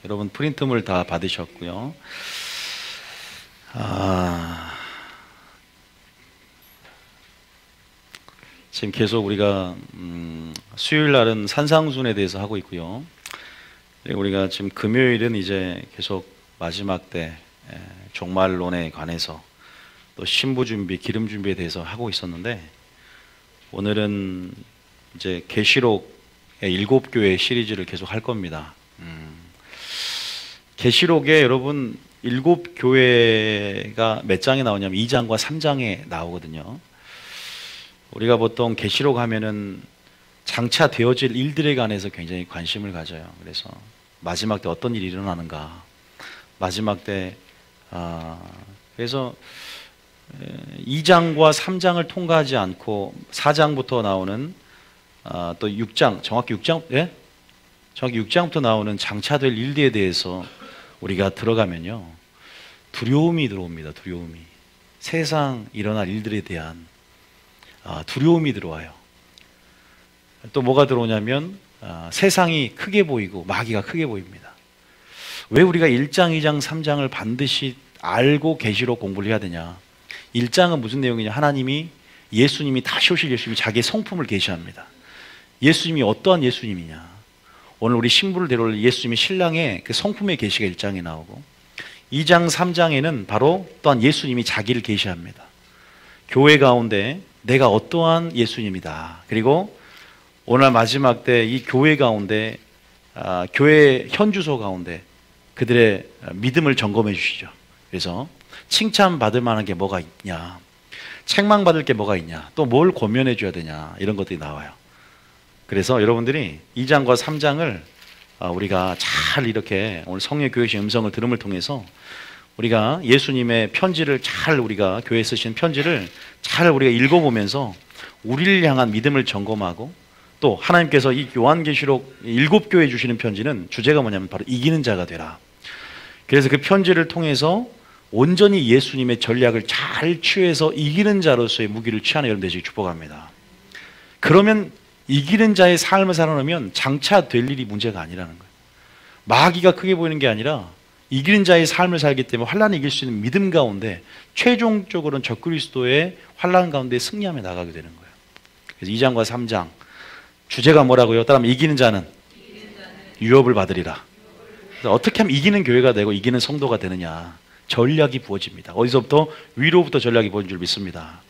여러분 프린트물 다 받으셨고요. 지금 계속 우리가 수요일 날은 산상순에 대해서 하고 있고요. 그리고 우리가 지금 금요일은 이제 계속 마지막 때 종말론에 관해서 또 신부 준비, 기름 준비에 대해서 하고 있었는데, 오늘은 이제 계시록의 7교회 시리즈를 계속 할 겁니다. 계시록에 여러분 7교회가 몇 장에 나오냐면 2장과 3장에 나오거든요. 우리가 보통 계시록 하면은 장차 되어질 일들에 관해서 굉장히 관심을 가져요. 그래서 마지막 때 어떤 일이 일어나는가, 마지막 때 그래서 2장과 3장을 통과하지 않고 4장부터 나오는 또 6장, 정확히 6장부터 나오는 장차될 일들에 대해서 우리가 들어가면요, 두려움이 들어옵니다. 두려움이. 세상 일어날 일들에 대한 두려움이 들어와요. 또 뭐가 들어오냐면 세상이 크게 보이고 마귀가 크게 보입니다. 왜 우리가 1장, 2장, 3장을 반드시 알고 계시록 공부를 해야 되냐? 1장은 무슨 내용이냐? 하나님이, 예수님이, 다시 오실 예수님이 자기의 성품을 계시합니다. 예수님이 어떠한 예수님이냐? 오늘 우리 신부를 데려올 예수님이 신랑의 그 성품의 계시가 1장에 나오고, 2장, 3장에는 바로 또한 예수님이 자기를 계시합니다. 교회 가운데 내가 어떠한 예수님이다. 그리고 오늘 마지막 때 이 교회 가운데, 교회 현주소 가운데 그들의 믿음을 점검해 주시죠. 그래서 칭찬받을 만한 게 뭐가 있냐, 책망받을 게 뭐가 있냐, 또 뭘 권면해 줘야 되냐, 이런 것들이 나와요. 그래서 여러분들이 2장과 3장을 우리가 잘 이렇게 오늘 성령 교회의 음성을 들음을 통해서 우리가 예수님의 편지를 잘, 우리가 교회에 쓰신 편지를 잘 우리가 읽어보면서 우리를 향한 믿음을 점검하고, 또 하나님께서 이 요한계시록 7교회 주시는 편지는 주제가 뭐냐면 바로 이기는 자가 되라. 그래서 그 편지를 통해서 온전히 예수님의 전략을 잘 취해서 이기는 자로서의 무기를 취하는 여러분 되시기 축복합니다. 그러면 이기는 자의 삶을 살아가면 장차 될 일이 문제가 아니라는 거예요. 마귀가 크게 보이는 게 아니라 이기는 자의 삶을 살기 때문에 환란을 이길 수 있는 믿음 가운데 최종적으로는 적그리스도의 환란 가운데 승리하며 나가게 되는 거예요. 그래서 2장과 3장 주제가 뭐라고요? 따라하면 이기는 자는 유업을 받으리라. 그래서 어떻게 하면 이기는 교회가 되고 이기는 성도가 되느냐? 전략이 부어집니다. 어디서부터? 위로부터 전략이 부어진 줄 믿습니다.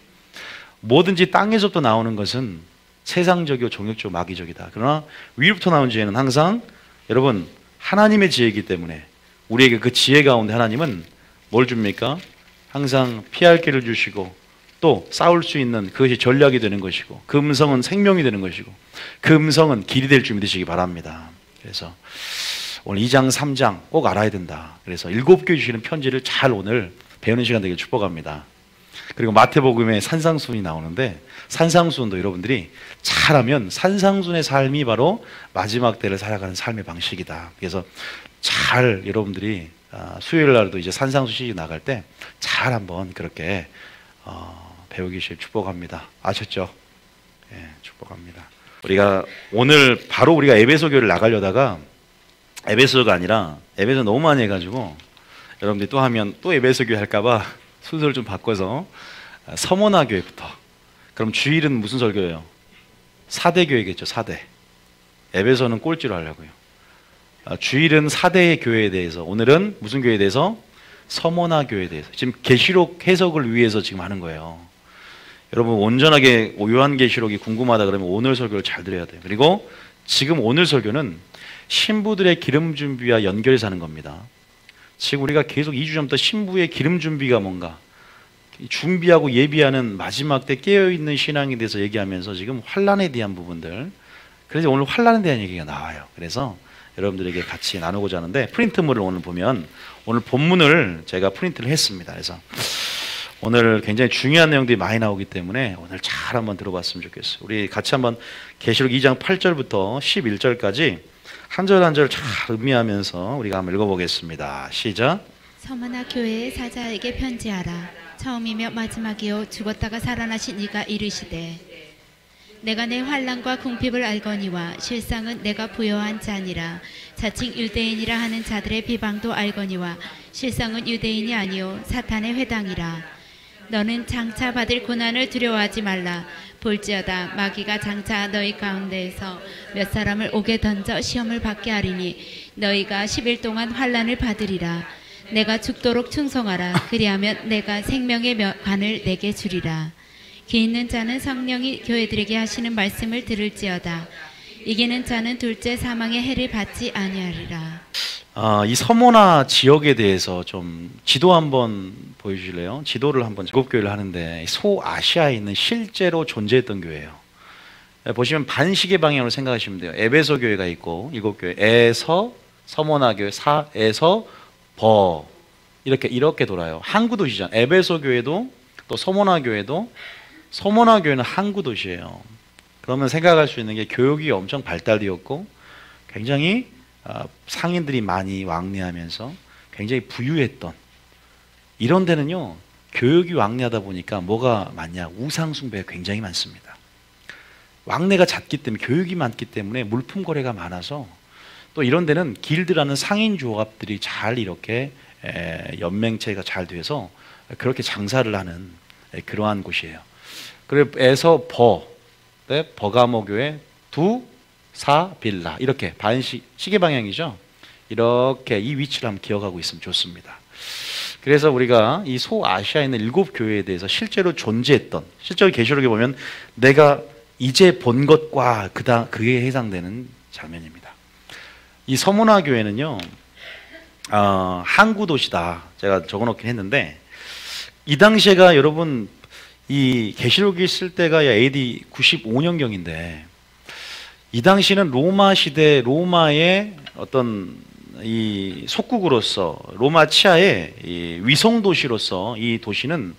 뭐든지 땅에서부터 나오는 것은 세상적이고 종역적이고 마귀적이다. 그러나 위로부터 나온 지혜는 항상 여러분 하나님의 지혜이기 때문에 우리에게 그 지혜 가운데 하나님은 뭘 줍니까? 항상 피할 길을 주시고 또 싸울 수 있는 그것이 전략이 되는 것이고, 그 음성은 생명이 되는 것이고, 그 음성은 길이 될 줄 믿으시기 바랍니다. 그래서 오늘 2장 3장 꼭 알아야 된다. 그래서 7교회 주시는 편지를 잘 오늘 배우는 시간 되길 축복합니다. 그리고 마태복음에 산상순이 나오는데, 산상순도 여러분들이 잘하면 산상순의 삶이 바로 마지막 때를 살아가는 삶의 방식이다. 그래서 잘 여러분들이 수요일 날도 이제 산상순 시즌 나갈 때 잘 한번 그렇게 배우기를 축복합니다. 아셨죠? 예, 축복합니다. 우리가 오늘 바로 우리가 에베소 교회를 나가려다가 에베소가 아니라 에베소 너무 많이 해가지고 여러분들이 또 하면 또 에베소 교회 할까봐 순서를 좀 바꿔서 서머나 교회부터. 그럼 주일은 무슨 설교예요? 4대 교회겠죠. 4대. 에베소는 꼴찌로 하려고요. 주일은 4대의 교회에 대해서, 오늘은 무슨 교회에 대해서? 서머나 교회에 대해서. 지금 계시록 해석을 위해서 지금 하는 거예요. 여러분 온전하게 요한계시록이 궁금하다 그러면 오늘 설교를 잘 들어야 돼요. 그리고 지금 오늘 설교는 신부들의 기름 준비와 연결해서 하는 겁니다. 지금 우리가 계속 2주 전부터 신부의 기름 준비가 뭔가 준비하고 예비하는 마지막 때 깨어있는 신앙에 대해서 얘기하면서 지금 환란에 대한 부분들, 그래서 오늘 환란에 대한 얘기가 나와요. 그래서 여러분들에게 같이 나누고자 하는데, 프린트물을 오늘 보면 오늘 본문을 제가 프린트를 했습니다. 그래서 오늘 굉장히 중요한 내용들이 많이 나오기 때문에 오늘 잘 한번 들어봤으면 좋겠어요. 우리 같이 한번 계시록 2장 8절부터 11절까지 한 절 한 절 잘 음미하면서 우리가 한번 읽어보겠습니다. 시작. 서머나 교회의 사자에게 편지하라. 처음이며 마지막이요 죽었다가 살아나신 이가 이르시되, 내가 내 환난과 궁핍을 알거니와 실상은 내가 부여한 자니라. 자칭 유대인이라 하는 자들의 비방도 알거니와 실상은 유대인이 아니요 사탄의 회당이라. 너는 장차 받을 고난을 두려워하지 말라. 볼지어다 마귀가 장차 너희 가운데에서 몇 사람을 옥에 던져 시험을 받게 하리니 너희가 10일 동안 환난을 받으리라. 내가 죽도록 충성하라. 그리하면 내가 생명의 관을 내게 주리라. 기 있는 자는 성령이 교회들에게 하시는 말씀을 들을지어다. 이기는 자는 둘째 사망의 해를 받지 아니하리라. 이 서모나 지역에 대해서 좀 지도 한번 보여주실래요? 지도를 한번 일곱 교회를 하는데 소아시아에 있는 실제로 존재했던 교회예요. 보시면 반시계 방향으로 생각하시면 돼요. 에베소 교회가 있고 일곱 교회, 에서 서모나 교회, 사에서 버 이렇게 돌아요. 항구 도시잖아요. 에베소 교회도 또 서모나 교회도 서모나 교회는 항구 도시예요. 그러면 생각할 수 있는 게 교육이 엄청 발달되었고 굉장히 상인들이 많이 왕래하면서 굉장히 부유했던 이런 데는요, 교육이 왕래하다 보니까 뭐가 많냐? 우상 숭배가 굉장히 많습니다. 왕래가 잦기 때문에, 교육이 많기 때문에 물품 거래가 많아서 또 이런 데는 길드라는 상인 조합들이 잘 이렇게 연맹체가 잘 돼서 그렇게 장사를 하는 그러한 곳이에요. 그래서 버가모 교회 두 사 빌라 이렇게 시계 방향이죠. 이렇게 이 위치를 한번 기억하고 있으면 좋습니다. 그래서 우리가 이 소아시아에 있는 일곱 교회에 대해서 실제로 존재했던, 실제로 계시록에 보면 내가 이제 본 것과 그에 해당되는 장면입니다. 이 서문화 교회는요, 항구 도시다. 제가 적어놓긴 했는데 이 당시에가 여러분 이 계시록이 쓸 때가 AD 95년경인데 이 당시는 로마 시대 로마의 어떤 이 속국으로서 로마 치하의 이 위성 도시로서 이 도시는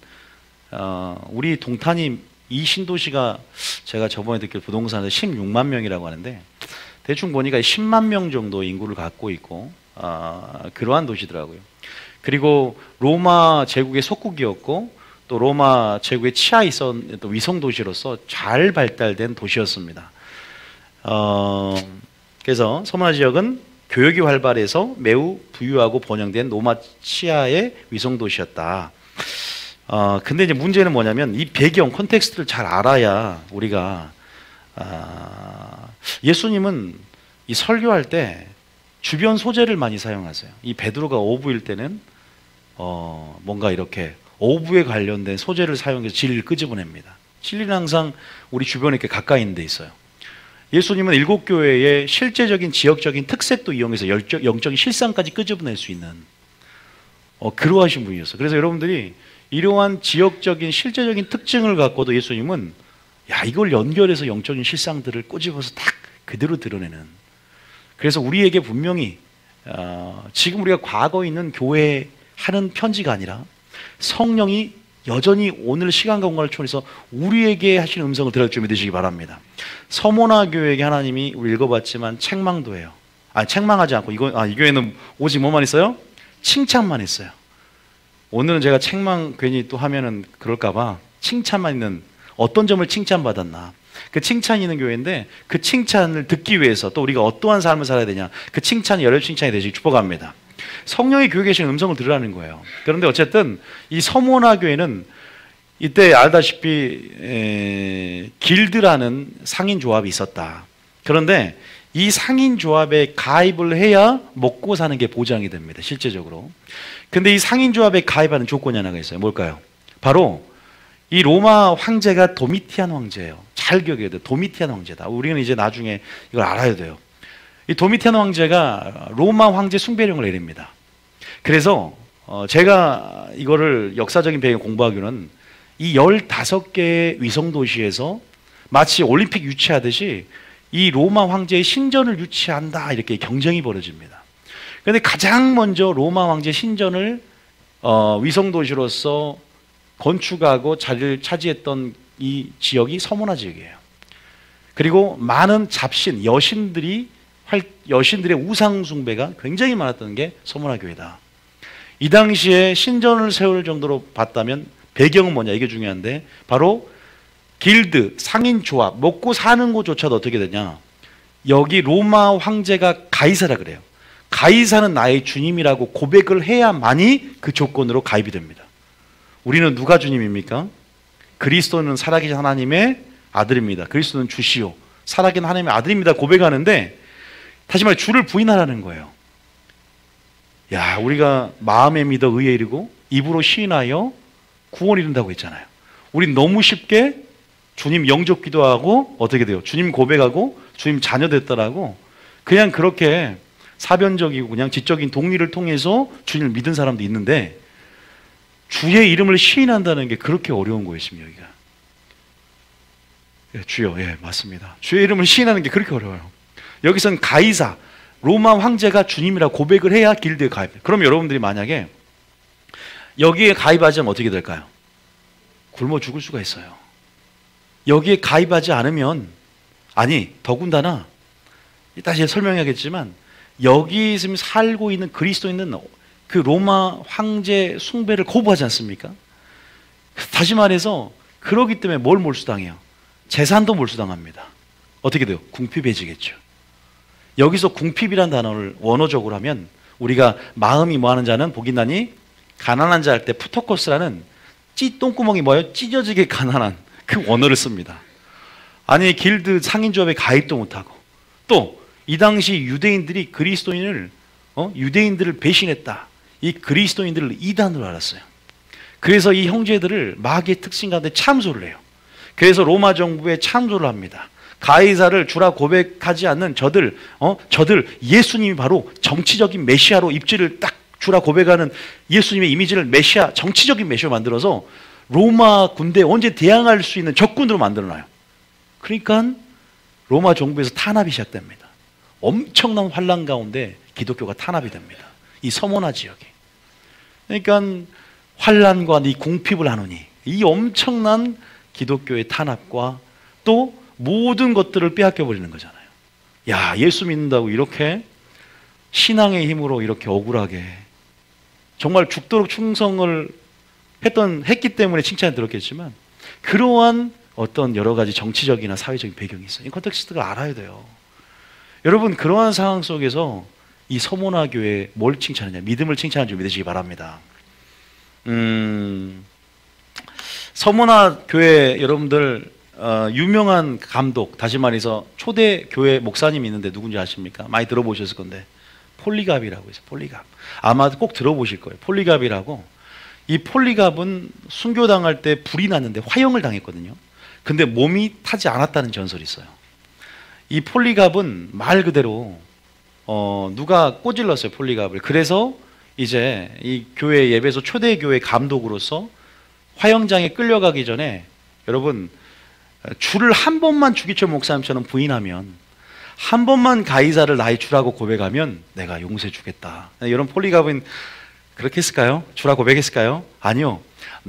우리 동탄이 이 신도시가 제가 저번에 듣길 부동산에서 16만 명이라고 하는데 대충 보니까 10만 명 정도 인구를 갖고 있고 그러한 도시더라고요. 그리고 로마 제국의 속국이었고 또 로마 제국의 치하에 있었던 위성 도시로서 잘 발달된 도시였습니다. 그래서 서문화 지역은 교역이 활발해서 매우 부유하고 번영된 로마 치하의 위성 도시였다. 근데 이제 문제는 뭐냐면 이 배경 콘텍스트를 잘 알아야 우리가 예수님은 이 설교할 때 주변 소재를 많이 사용하세요. 이 베드로가 어부일 때는 뭔가 이렇게 어부에 관련된 소재를 사용해서 진리를 끄집어냅니다. 진리는 항상 우리 주변에 이렇게 가까이 있는 데 있어요. 예수님은 일곱 교회의 실제적인 지역적인 특색도 이용해서 영적인 실상까지 끄집어낼 수 있는 그러하신 분이었어요. 그래서 여러분들이 이러한 지역적인 실제적인 특징을 갖고도 예수님은 이걸 연결해서 영적인 실상들을 꼬집어서 딱 그대로 드러내는. 그래서 우리에게 분명히 지금 우리가 과거에 있는 교회에 하는 편지가 아니라 성령이 여전히 오늘 시간과 공간을 초월해서 우리에게 하시는 음성을 들을 줄 믿으시기 바랍니다. 서모나 교회에게 하나님이 우리 읽어봤지만 책망도 해요. 책망하지 않고 이 교회는 오직 뭐만 있어요? 칭찬만 했어요. 오늘은 제가 책망 괜히 또 하면은 그럴까봐 칭찬만 있는, 어떤 점을 칭찬받았나, 그 칭찬이 있는 교회인데 그 칭찬을 듣기 위해서 또 우리가 어떠한 삶을 살아야 되냐, 그 칭찬이 여러 칭찬이 되시기 축복합니다. 성령이 교회에 계신 음성을 들으라는 거예요. 그런데 어쨌든 이 서모나 교회는 이때 알다시피 길드라는 상인 조합이 있었다. 그런데 이 상인 조합에 가입을 해야 먹고 사는 게 보장이 됩니다, 실제적으로. 근데 이 상인 조합에 가입하는 조건이 하나가 있어요. 뭘까요? 바로 이 로마 황제가 도미티안 황제예요. 잘 기억해야 돼요. 도미티안 황제다. 우리는 이제 나중에 이걸 알아야 돼요. 이 도미티안 황제가 로마 황제 숭배령을 내립니다. 그래서 제가 이거를 역사적인 배경 공부하기로는 이 15개의 위성 도시에서 마치 올림픽 유치하듯이 이 로마 황제의 신전을 유치한다, 이렇게 경쟁이 벌어집니다. 그런데 가장 먼저 로마 황제 신전을 위성 도시로서 건축하고 자리를 차지했던 이 지역이 서모나 지역이에요. 그리고 많은 잡신, 여신들의 우상 숭배가 굉장히 많았던 게 서모나 교회다. 이 당시에 신전을 세울 정도로 봤다면 배경은 뭐냐, 이게 중요한데 바로 길드, 상인조합, 먹고 사는 곳조차도 어떻게 되냐? 여기 로마 황제가 가이사라 그래요. 가이사는 나의 주님이라고 고백을 해야만이 그 조건으로 가입이 됩니다. 우리는 누가 주님입니까? 그리스도는 살아계신 하나님의 아들입니다. 그리스도는 주시오. 살아계신 하나님의 아들입니다. 고백하는데 다시 말해 주를 부인하라는 거예요. 야, 우리가 마음에 믿어 의에 이르고 입으로 시인하여 구원 이룬다고 했잖아요. 우린 너무 쉽게 주님 영접 기도하고 어떻게 돼요? 주님 고백하고 주님 자녀 됐다라고 그냥 그렇게 사변적이고 그냥 지적인 동의를 통해서 주님을 믿은 사람도 있는데 주의 이름을 시인한다는 게 그렇게 어려운 거예요. 지금 여기가. 예, 주여, 예, 맞습니다. 주의 이름을 시인하는 게 그렇게 어려워요. 여기선 가이사, 로마 황제가 주님이라고 고백을 해야 길드에 가입해요. 그럼 여러분들이 만약에 여기에 가입하지 않으면 어떻게 될까요? 굶어 죽을 수가 있어요. 여기에 가입하지 않으면, 아니 더군다나 이따 제가 설명하겠지만 여기 지금 살고 있는 그리스도인은 그 로마 황제 숭배를 거부하지 않습니까? 다시 말해서 그러기 때문에 뭘 몰수당해요? 재산도 몰수당합니다. 어떻게 돼요? 궁핍해지겠죠. 여기서 궁핍이라는 단어를 원어적으로 하면 우리가 마음이 뭐하는 자는 복이 나니 가난한 자 할 때 푸토코스라는 똥구멍이 뭐예요? 찢어지게 가난한 그 원어를 씁니다. 아니 길드 상인조합에 가입도 못하고 또 이 당시 유대인들이 그리스도인을 유대인들을 배신했다. 이 그리스도인들을 이단으로 알았어요. 그래서 이 형제들을 마귀의 특징 가운데 참소를 해요. 그래서 로마 정부에 참소를 합니다. 가이사를 주라 고백하지 않는 저들 예수님이 바로 정치적인 메시아로 입지를 딱 주라 고백하는 예수님의 이미지를 메시아, 정치적인 메시아로 만들어서 로마 군대에 언제 대항할 수 있는 적군으로 만들어놔요. 그러니까 로마 정부에서 탄압이 시작됩니다. 엄청난 환란 가운데 기독교가 탄압이 됩니다. 이 서머나 지역에. 그러니까 환란과 이 궁핍을 하노니 이 엄청난 기독교의 탄압과 또 모든 것들을 빼앗겨 버리는 거잖아요. 야, 예수 믿는다고 이렇게 신앙의 힘으로 이렇게 억울하게 정말 죽도록 충성을 했기 때문에 칭찬이 들었겠지만 그러한 어떤 여러 가지 정치적이나 사회적인 배경이 있어요. 이 컨텍스트를 알아야 돼요. 여러분 그러한 상황 속에서 이 서모나 교회 뭘 칭찬하냐? 믿음을 칭찬하는 줄 믿으시기 바랍니다. 서모나 교회 여러분들 유명한 감독, 다시 말해서 초대 교회 목사님이 있는데 누군지 아십니까? 많이 들어보셨을 건데 폴리갑이라고 있어요. 폴리갑. 아마 꼭 들어보실 거예요. 폴리갑이라고. 이 폴리갑은 순교당할 때 불이 났는데 화형을 당했거든요. 근데 몸이 타지 않았다는 전설이 있어요. 이 폴리갑은 말 그대로 누가 꼬질렀어요. 폴리갑을. 그래서 이제 이 교회 예배소 초대 교회 감독으로서 화형장에 끌려가기 전에 여러분 주를 한 번만 주기철 목사님처럼 부인하면 한 번만 가이사를 나의 주라고 고백하면 내가 용서해 주겠다. 이런 폴리갑은 그렇게 했을까요? 주라 고백했을까요? 아니요.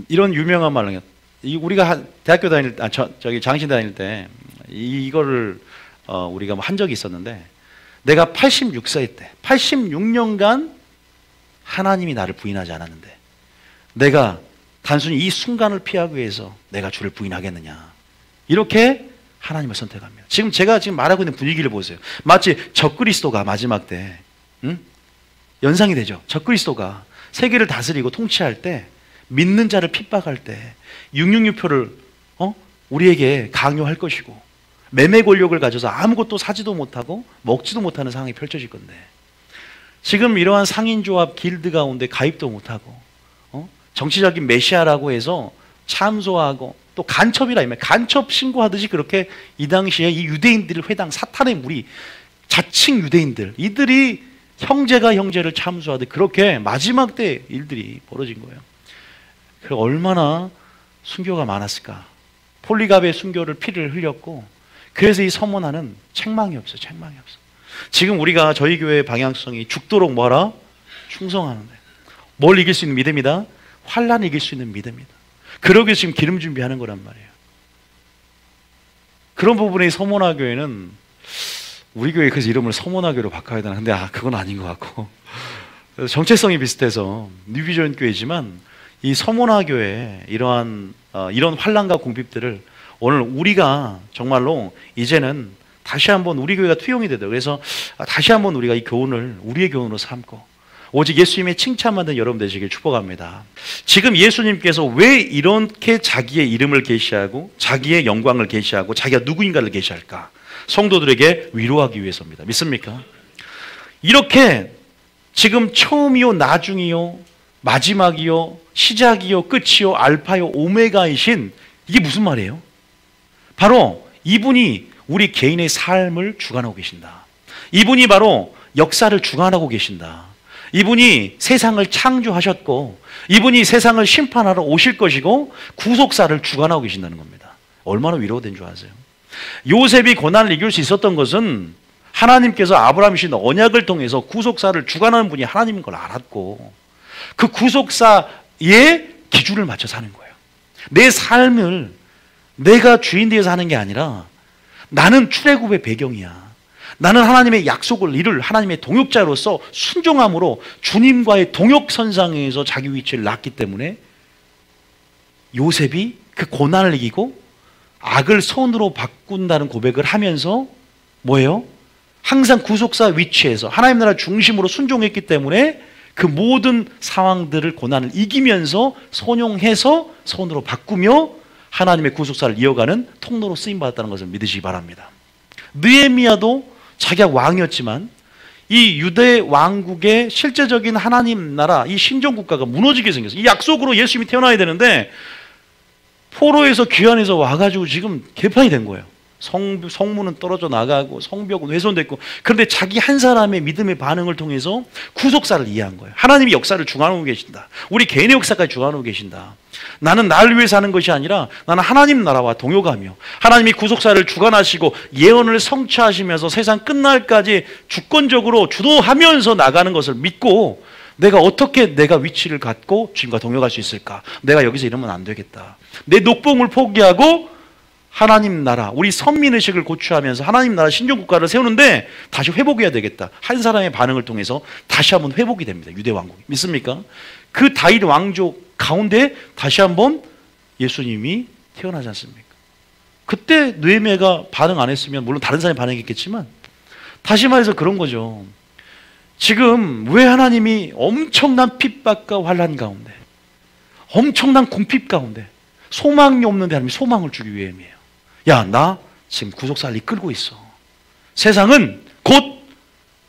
이런 유명한 말로 우리가 대학교 다닐 때, 장신 다닐 때 이거를 우리가 한 적이 있었는데 내가 86세 때 86년간 하나님이 나를 부인하지 않았는데 내가 단순히 이 순간을 피하기 위해서 내가 주를 부인하겠느냐. 이렇게 하나님을 선택합니다. 지금 제가 지금 말하고 있는 분위기를 보세요. 마치 적그리스도가 마지막 때 연상이 되죠. 적그리스도가 세계를 다스리고 통치할 때 믿는 자를 핍박할 때 666표를 우리에게 강요할 것이고 매매 권력을 가져서 아무것도 사지도 못하고 먹지도 못하는 상황이 펼쳐질 건데 지금 이러한 상인조합 길드 가운데 가입도 못하고 정치적인 메시아라고 해서 참소하고 또 간첩이라 하면 간첩 신고하듯이 그렇게 이 당시에 이 유대인들을 회당 사탄의 무리 자칭 유대인들 이들이 형제가 형제를 참소하듯 그렇게 마지막 때 일들이 벌어진 거예요. 그래서 얼마나 순교가 많았을까. 폴리갑의 순교를 피를 흘렸고 그래서 이 서문화는 책망이 없어요. 책망이 없어. 지금 우리가 저희 교회의 방향성이 죽도록 뭐하라? 충성하는데 뭘 이길 수 있는 믿음이다? 환란을 이길 수 있는 믿음이다. 그러기 위해서 지금 기름 준비하는 거란 말이에요. 그런 부분에 서문화 교회는 우리 교회 그래서 이름을 서문화 교회로 바꿔야 되나? 근데 그건 아닌 것 같고 정체성이 비슷해서 뉴비전 교회지만 이 서문화 교회 이런 환란과 궁핍들을 오늘 우리가 정말로 이제는 다시 한번 우리 교회가 투영이 되도록, 그래서 다시 한번 우리가 이 교훈을 우리의 교훈으로 삼고 오직 예수님의 칭찬받는 여러분 되시길 축복합니다. 지금 예수님께서 왜 이렇게 자기의 이름을 계시하고 자기의 영광을 계시하고 자기가 누구인가를 계시할까? 성도들에게 위로하기 위해서입니다. 믿습니까? 이렇게 지금 처음이요 나중이요 마지막이요 시작이요 끝이요 알파요 오메가이신, 이게 무슨 말이에요? 바로 이분이 우리 개인의 삶을 주관하고 계신다. 이분이 바로 역사를 주관하고 계신다. 이분이 세상을 창조하셨고 이분이 세상을 심판하러 오실 것이고 구속사를 주관하고 계신다는 겁니다. 얼마나 위로된 줄 아세요? 요셉이 고난을 이길 수 있었던 것은 하나님께서 아브라함이 주신 언약을 통해서 구속사를 주관하는 분이 하나님인 걸 알았고 그 구속사의 기준을 맞춰 사는 거예요. 내 삶을 내가 주인 되어서 하는 게 아니라 나는 출애굽의 배경이야. 나는 하나님의 약속을 이룰 하나님의 동역자로서 순종함으로 주님과의 동역선상에서 자기 위치를 놨기 때문에 요셉이 그 고난을 이기고 악을 선으로 바꾼다는 고백을 하면서 뭐예요? 항상 구속사 위치에서 하나님 나라 중심으로 순종했기 때문에 그 모든 상황들을 고난을 이기면서 선용해서 선으로 바꾸며 하나님의 구속사를 이어가는 통로로 쓰임받았다는 것을 믿으시기 바랍니다. 느헤미야도 자기가 왕이었지만 이 유대 왕국의 실제적인 하나님 나라, 이 신정국가가 무너지게 생겼어요. 이 약속으로 예수님이 태어나야 되는데 포로에서 귀환해서 와가지고 지금 개판이 된 거예요. 성문은 떨어져 나가고 성벽은 훼손됐고, 그런데 자기 한 사람의 믿음의 반응을 통해서 구속사를 이해한 거예요. 하나님이 역사를 주관하고 계신다. 우리 개인의 역사까지 주관하고 계신다. 나는 나를 위해서 하는 것이 아니라 나는 하나님 나라와 동역하며 하나님이 구속사를 주관하시고 예언을 성취하시면서 세상 끝날까지 주권적으로 주도하면서 나가는 것을 믿고 내가 어떻게 내가 위치를 갖고 주님과 동역할 수 있을까? 내가 여기서 이러면 안 되겠다. 내 녹봉을 포기하고 하나님 나라, 우리 선민의식을 고취하면서 하나님 나라 신정국가를 세우는데 다시 회복해야 되겠다. 한 사람의 반응을 통해서 다시 한번 회복이 됩니다. 유대 왕국이. 믿습니까? 그 다윗 왕족 가운데 다시 한번 예수님이 태어나지 않습니까? 그때 느헤미야가 반응 안 했으면 물론 다른 사람이 반응했겠지만 다시 말해서 그런 거죠. 지금 왜 하나님이 엄청난 핍박과 환난 가운데 엄청난 궁핍 가운데 소망이 없는데 하나님이 소망을 주기 위함이에요. 야, 나 지금 구속사를 이끌고 있어. 세상은 곧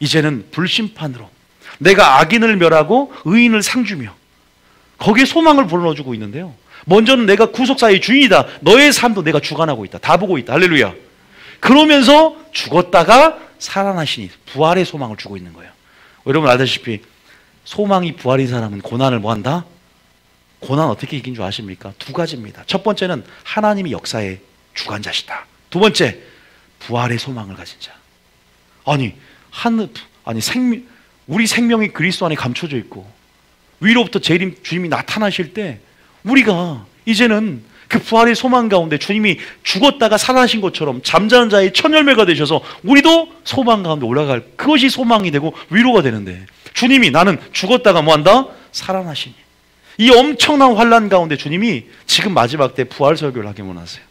이제는 불심판으로 내가 악인을 멸하고 의인을 상주며 거기에 소망을 불어넣어주고 있는데요. 먼저는 내가 구속사의 주인이다. 너의 삶도 내가 주관하고 있다. 다 보고 있다. 할렐루야. 그러면서 죽었다가 살아나시니 부활의 소망을 주고 있는 거예요. 여러분 알다시피 소망이 부활인 사람은 고난을 뭐한다? 고난 어떻게 이긴 줄 아십니까? 두 가지입니다. 첫 번째는 하나님이 역사의 주관자시다. 두 번째, 부활의 소망을 가진 자. 우리 생명이 그리스도 안에 감춰져 있고 위로부터 주님이 나타나실 때 우리가 이제는 그 부활의 소망 가운데 주님이 죽었다가 살아나신 것처럼 잠자는 자의 첫 열매가 되셔서 우리도 소망 가운데 올라갈, 그것이 소망이 되고 위로가 되는데 주님이 나는 죽었다가 뭐한다? 살아나시니 이 엄청난 환난 가운데 주님이 지금 마지막 때 부활 설교를 하게 원하세요.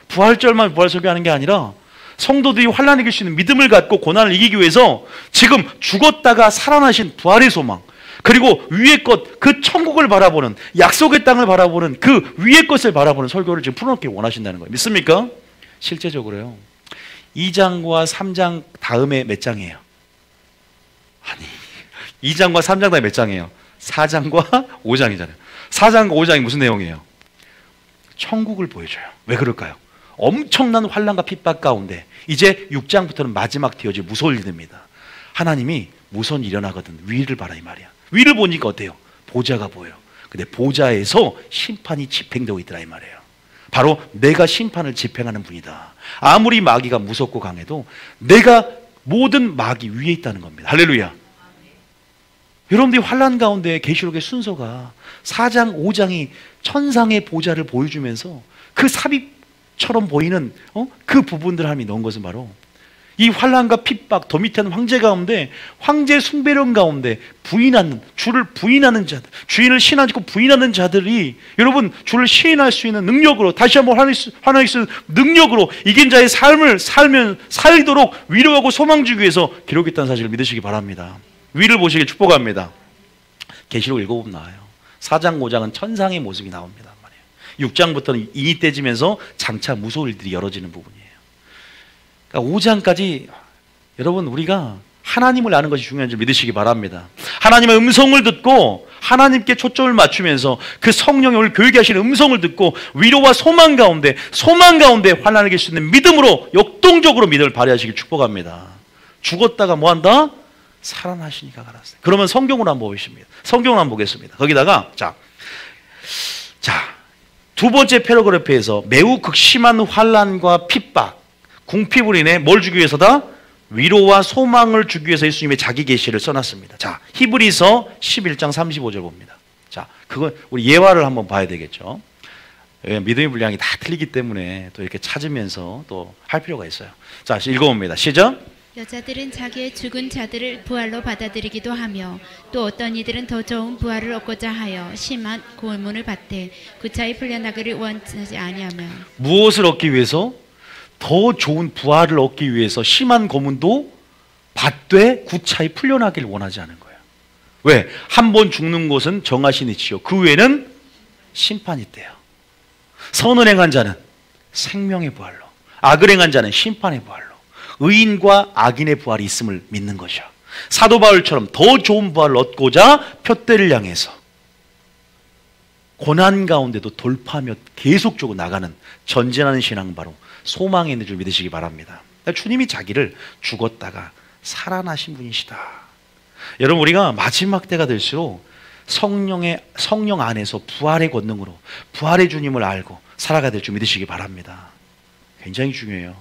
부활절만 부활 설교하는 게 아니라 성도들이 환난을 이길 수 있는 믿음을 갖고 고난을 이기기 위해서 지금 죽었다가 살아나신 부활의 소망, 그리고 위의 것, 그 천국을 바라보는, 약속의 땅을 바라보는 그 위의 것을 바라보는 설교를 지금 풀어놓기 원하신다는 거예요. 믿습니까? 실제적으로요. 2장과 3장 다음에 몇 장이에요? 2장과 3장 다음에 몇 장이에요? 4장과 5장이잖아요. 4장과 5장이 무슨 내용이에요? 천국을 보여줘요. 왜 그럴까요? 엄청난 환난과 핍박 가운데 이제 6장부터는 마지막 되어질 무서울 일입니다. 하나님이 무서운 일이 일어나거든. 위를 봐라 이 말이야. 위를 보니까 어때요? 보좌가 보여요. 근데 보좌에서 심판이 집행되고 있더라 이 말이에요. 바로 내가 심판을 집행하는 분이다. 아무리 마귀가 무섭고 강해도 내가 모든 마귀 위에 있다는 겁니다. 할렐루야. 여러분들이 환난 가운데 계시록의 순서가 4장, 5장이 천상의 보좌를 보여주면서 그 삽입처럼 보이는 그 부분들 하나님이 넣은 것은 바로 이 환난과 핍박, 더 밑에는 황제 가운데, 황제 숭배령 가운데 부인하는, 주를 부인하는 자들, 주인을 신하지 않고 부인하는 자들이 여러분 주를 시인할 수 있는 능력으로, 다시 한번 환호할 수 있는 능력으로 이긴 자의 삶을 살도록 위로하고 소망 주기 위해서 기록했다는 사실을 믿으시기 바랍니다. 위를 보시길 축복합니다. 계시록 읽어보면 나와요. 4장 5장은 천상의 모습이 나옵니다. 6장부터는 인이 떼지면서 장차 무서울 일들이 열어지는 부분이에요. 그러니까 5장까지 여러분 우리가 하나님을 아는 것이 중요한 줄 믿으시기 바랍니다. 하나님의 음성을 듣고 하나님께 초점을 맞추면서 그 성령이 오늘 교육에 하시는 음성을 듣고 위로와 소망 가운데 환난을 이길 수 있는 믿음으로 역동적으로 믿음을 발휘하시길 축복합니다. 죽었다가 뭐한다? 살아나시니까 갈았어요. 그러면 성경으로 한번 보십니다. 성경으로 한번 보겠습니다. 거기다가 자 두 번째 패러그래프에서 매우 극심한 환난과 핍박, 궁핍을 인해 뭘 주기 위해서다? 위로와 소망을 주기 위해서 예수님의 자기 계시를 써놨습니다. 자, 히브리서 11장 35절 봅니다. 자, 그건 우리 예화를 한번 봐야 되겠죠. 믿음의 분량이 다 틀리기 때문에 또 이렇게 찾으면서 또 할 필요가 있어요. 자, 읽어봅니다. 시작. 여자들은 자기의 죽은 자들을 부활로 받아들이기도 하며 또 어떤 이들은 더 좋은 부활을 얻고자 하여 심한 고문을 받되 구차히 풀려나기를 원하지 아니하며. 무엇을 얻기 위해서? 더 좋은 부활을 얻기 위해서 심한 고문도 받되 구차히 풀려나기를 원하지 않은 거예요. 왜? 한 번 죽는 곳은 정하신 이치요 그 외에는 심판이 있대요. 선을 행한 자는 생명의 부활로, 악을 행한 자는 심판의 부활로, 의인과 악인의 부활이 있음을 믿는 것이요. 사도 바울처럼 더 좋은 부활을 얻고자 표대를 향해서 고난 가운데도 돌파하며 계속적으로 나가는 전진하는 신앙, 바로 소망에 있는 줄 믿으시기 바랍니다. 주님이 자기를 죽었다가 살아나신 분이시다. 여러분, 우리가 마지막 때가 될수록 성령 안에서 부활의 권능으로 부활의 주님을 알고 살아가야 될 줄 믿으시기 바랍니다. 굉장히 중요해요.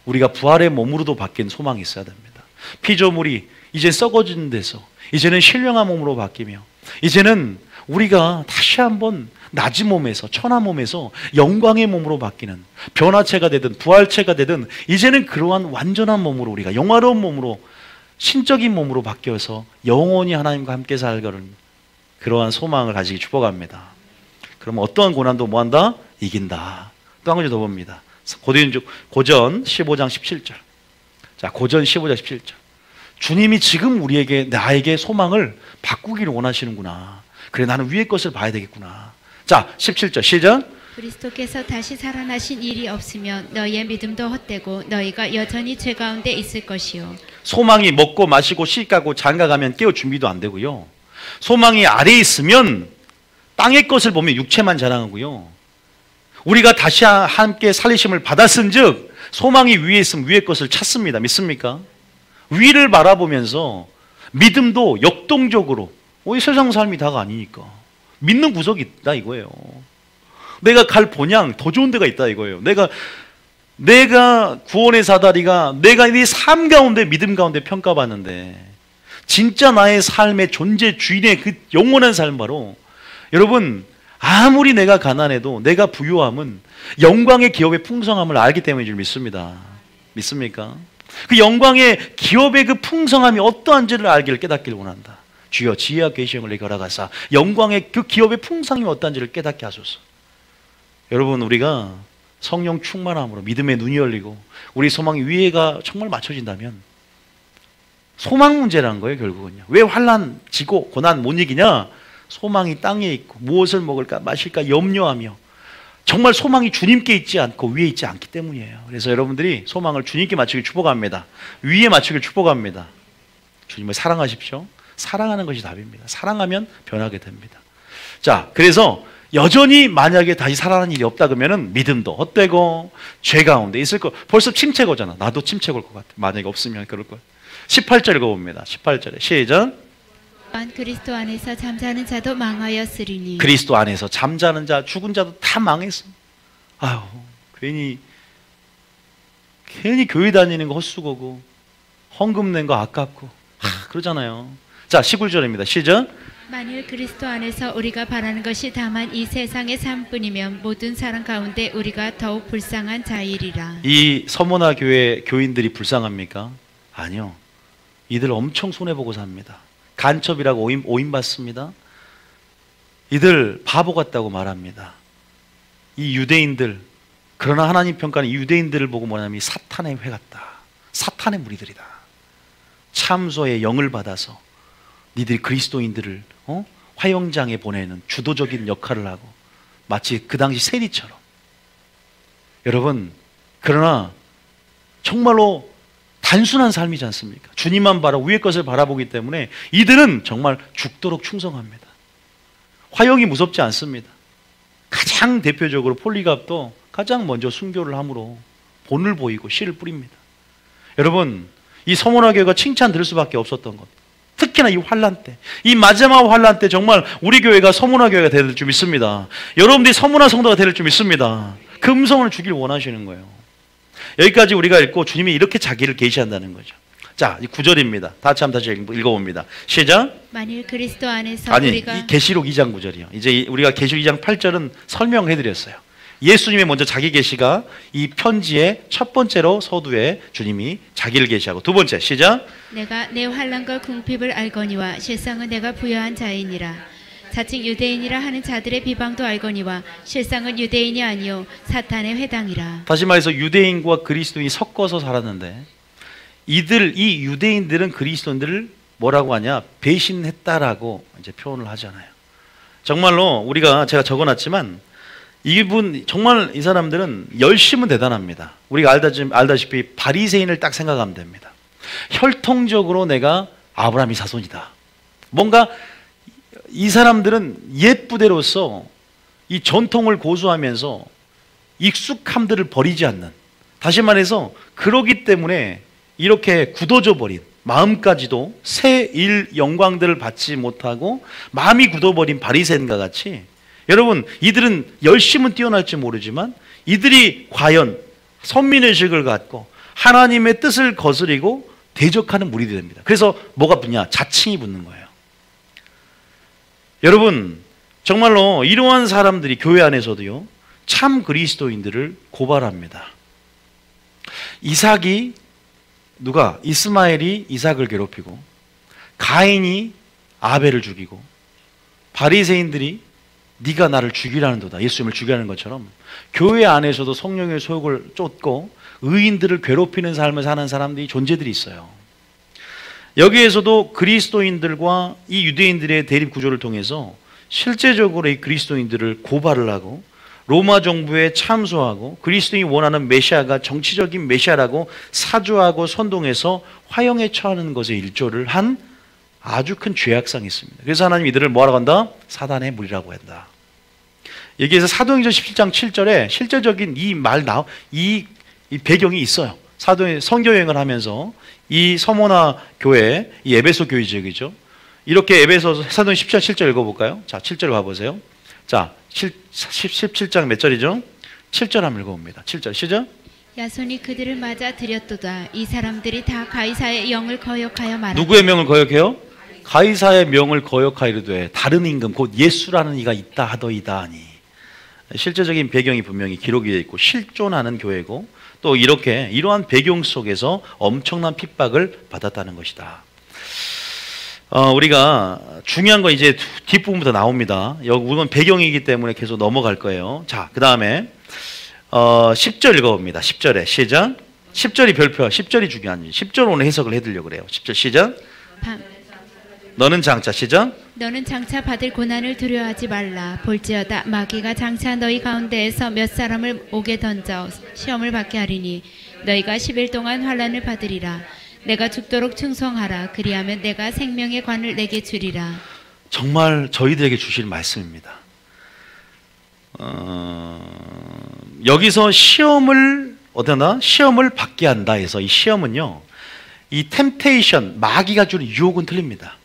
우리가 부활의 몸으로도 바뀐 소망이 있어야 됩니다. 피조물이 이제 썩어지는 데서 이제는 신령한 몸으로 바뀌며, 이제는 우리가 다시 한번 낮은 몸에서, 천한 몸에서 영광의 몸으로 바뀌는, 변화체가 되든 부활체가 되든 이제는 그러한 완전한 몸으로, 우리가 영화로운 몸으로, 신적인 몸으로 바뀌어서 영원히 하나님과 함께 살거든 그러한 소망을 가지기 축복합니다. 그러면 어떠한 고난도 뭐한다? 이긴다. 또 한 가지 더 봅니다. 고전 15장 17절. 자, 고전 15장 17절. 주님이 지금 나에게 소망을 바꾸기를 원하시는구나. 그래, 나는 위의 것을 봐야 되겠구나. 자, 17절 시작. 그리스도께서 다시 살아나신 일이 없으면 너희의 믿음도 헛되고 너희가 여전히 죄 가운데 있을 것이요. 소망이 먹고 마시고 시집가고 장가가면 깨울 준비도 안 되고요. 소망이 아래에 있으면 땅의 것을 보면 육체만 자랑하고요. 우리가 다시 함께 살리심을 받았은즉 소망이 위에 있으면 위의 것을 찾습니다. 믿습니까? 위를 바라보면서 믿음도 역동적으로, 이 세상 삶이 다가 아니니까 믿는 구석이 있다 이거예요. 내가 갈 본향 더 좋은 데가 있다 이거예요. 내가 구원의 사다리가 내가 이 삶 가운데, 믿음 가운데 평가받는데 진짜 나의 삶의 존재 주인의 그 영원한 삶, 바로 여러분, 아무리 내가 가난해도 내가 부유함은 영광의 기업의 풍성함을 알기 때문인 줄 믿습니다. 믿습니까? 그 영광의 기업의 그 풍성함이 어떠한지를 알기를 깨닫기를 원한다. 주여 지혜와 계시형을 내게 허락하사 영광의 그 기업의 풍성함이 어떠한지를 깨닫게 하소서. 여러분, 우리가 성령 충만함으로 믿음의 눈이 열리고 우리 소망이 위에가 정말 맞춰진다면 소망 문제라는 거예요. 결국은요. 왜 환난 지고 고난 못 이기냐? 소망이 땅에 있고 무엇을 먹을까 마실까 염려하며 정말 소망이 주님께 있지 않고 위에 있지 않기 때문이에요. 그래서 여러분들이 소망을 주님께 맞추길 축복합니다. 위에 맞추길 축복합니다. 주님을 사랑하십시오. 사랑하는 것이 답입니다. 사랑하면 변하게 됩니다. 자, 그래서 여전히 만약에 다시 살아나는 일이 없다 그러면은 믿음도 헛되고 죄 가운데 있을 거. 벌써 침체가 오잖아. 나도 침체가 올 것 같아. 만약에 없으면 그럴 것 같아. 18절 읽어봅니다. 18절에 시작. 그리스도 안에서 잠자는 자도 망하였으리니. 그리스도 안에서 잠자는 자, 죽은 자도 다 망했어. 아유, 괜히 교회 다니는 거 헛수고고 헌금 낸 거 아깝고 그러잖아요. 자, 19절입니다. 시작. 만일 그리스도 안에서 우리가 바라는 것이 다만 이 세상의 삶뿐이면 모든 사람 가운데 우리가 더욱 불쌍한 자이리라. 이 서모나 교회 교인들이 불쌍합니까? 아니요. 이들 엄청 손해보고 삽니다. 간첩이라고 오인받습니다. 이들 바보 같다고 말합니다. 이 유대인들, 그러나 하나님 평가는 이 유대인들을 보고 뭐냐면 사탄의 회 같다. 사탄의 무리들이다. 참소의 영을 받아서 니들이 그리스도인들을 화영장에 보내는 주도적인 역할을 하고 마치 그 당시 세리처럼. 여러분, 그러나 정말로 단순한 삶이지 않습니까? 주님만 위의 것을 바라보기 때문에 이들은 정말 죽도록 충성합니다. 화영이 무섭지 않습니다. 가장 대표적으로 폴리갑도 가장 먼저 순교를 함으로 본을 보이고 씨를 뿌립니다. 여러분, 이 서모나 교회가 칭찬 들을 수밖에 없었던 것, 특히나 이 환란 때, 이 마지막 환란 때 정말 우리 교회가 서모나 교회가 될 줄 믿습니다. 여러분들이 서모나 성도가 될 줄 믿습니다. 금성을 주길 원하시는 거예요. 여기까지 우리가 읽고 주님이 이렇게 자기를 계시한다는 거죠. 자, 이 9절입니다. 다시 읽어봅니다. 시작. 만일 그리스도 안에서 아니, 우리가 이 계시록 2장 9절이요. 이제 우리가 계시록 2장 8절은 설명해드렸어요. 예수님의 먼저 자기 계시가 이 편지의 첫 번째로 서두에 주님이 자기를 계시하고, 두 번째 시작. 내가 내 환난과 궁핍을 알거니와 실상은 내가 부여한 자이니라. 자칭 유대인이라 하는 자들의 비방도 알거니와 실상은 유대인이 아니요 사탄의 회당이라. 다시 말해서 유대인과 그리스도인이 섞어서 살았는데 이 유대인들은 그리스도인들을 뭐라고 하냐? 배신했다라고 이제 표현을 하잖아요. 정말로 제가 적어놨지만 정말 이 사람들은 열심은 대단합니다. 우리가 알다시피 바리새인을 딱 생각하면 됩니다. 혈통적으로 내가 아브라함의 자손이다. 뭔가 이 사람들은 옛 부대로서 이 전통을 고수하면서 익숙함들을 버리지 않는, 다시 말해서 그러기 때문에 이렇게 굳어져 버린 마음까지도 새 일 영광들을 받지 못하고 마음이 굳어버린 바리새인과 같이, 여러분, 이들은 열심은 뛰어날지 모르지만 이들이 과연 선민의식을 갖고 하나님의 뜻을 거스리고 대적하는 무리들이 됩니다. 그래서 뭐가 붙냐? 자칭이 붙는 거예요. 여러분, 정말로 이러한 사람들이 교회 안에서도요, 참 그리스도인들을 고발합니다. 이스마엘이 이삭을 괴롭히고 가인이 아벨을 죽이고 바리새인들이 네가 나를 죽이라는도다, 예수님을 죽이라는 것처럼 교회 안에서도 성령의 소욕을 쫓고 의인들을 괴롭히는 삶을 사는 사람들이 존재들이 있어요. 여기에서도 그리스도인들과 이 유대인들의 대립 구조를 통해서 실제적으로 이 그리스도인들을 고발을 하고 로마 정부에 참소하고 그리스도인이 원하는 메시아가 정치적인 메시아라고 사주하고 선동해서 화형에 처하는 것에 일조를 한 아주 큰 죄악상이 있습니다. 그래서 하나님 이들을 뭐라고 한다? 사단의 무리라고 한다. 여기에서 사도행전 17장 7절에 실제적인 이 배경이 있어요. 사도행 선교여행을 하면서 이 서모나 교회, 이 에베소 교회 지역이죠. 이렇게 에베소 사도행 17장 7절 읽어볼까요? 자, 7절 가보세요. 자, 17장 몇 절이죠? 7절 한번 읽어봅니다. 7절 시작. 야손이 그들을 맞아 들였도다. 이 사람들이 다 가이사의 영을 거역하여 말하되. 누구의 명을 거역해요? 가이사의 명을 거역하이르되 다른 임금 곧 예수라는 이가 있다 하더이다 하니. 실제적인 배경이 분명히 기록이 되어 있고 실존하는 교회고, 또 이러한 배경 속에서 엄청난 핍박을 받았다는 것이다. 우리가 중요한 건 이제 뒷부분부터 나옵니다. 이건 배경이기 때문에 계속 넘어갈 거예요. 자, 그 다음에 10절 읽어봅니다. 10절에 시작. 10절이 별표야. 10절이 중요한 10절 오늘 해석을 해드리려고 그래요. 10절 시작. 너는 장차 시작. 너는 장차 받을 고난을 두려워하지 말라. 볼지어다 마귀가 장차 너희 가운데에서 몇 사람을 옥에 던져 시험을 받게 하리니 너희가 10일 동안 환난을 받으리라. 내가 죽도록 충성하라. 그리하면 내가 생명의 관을 내게 주리라. 정말 저희들에게 주실 말씀입니다. 여기서 시험을 받게 한다 해서 이 시험은요, 이 템테이션, 마귀가 주는 유혹은 틀립니다.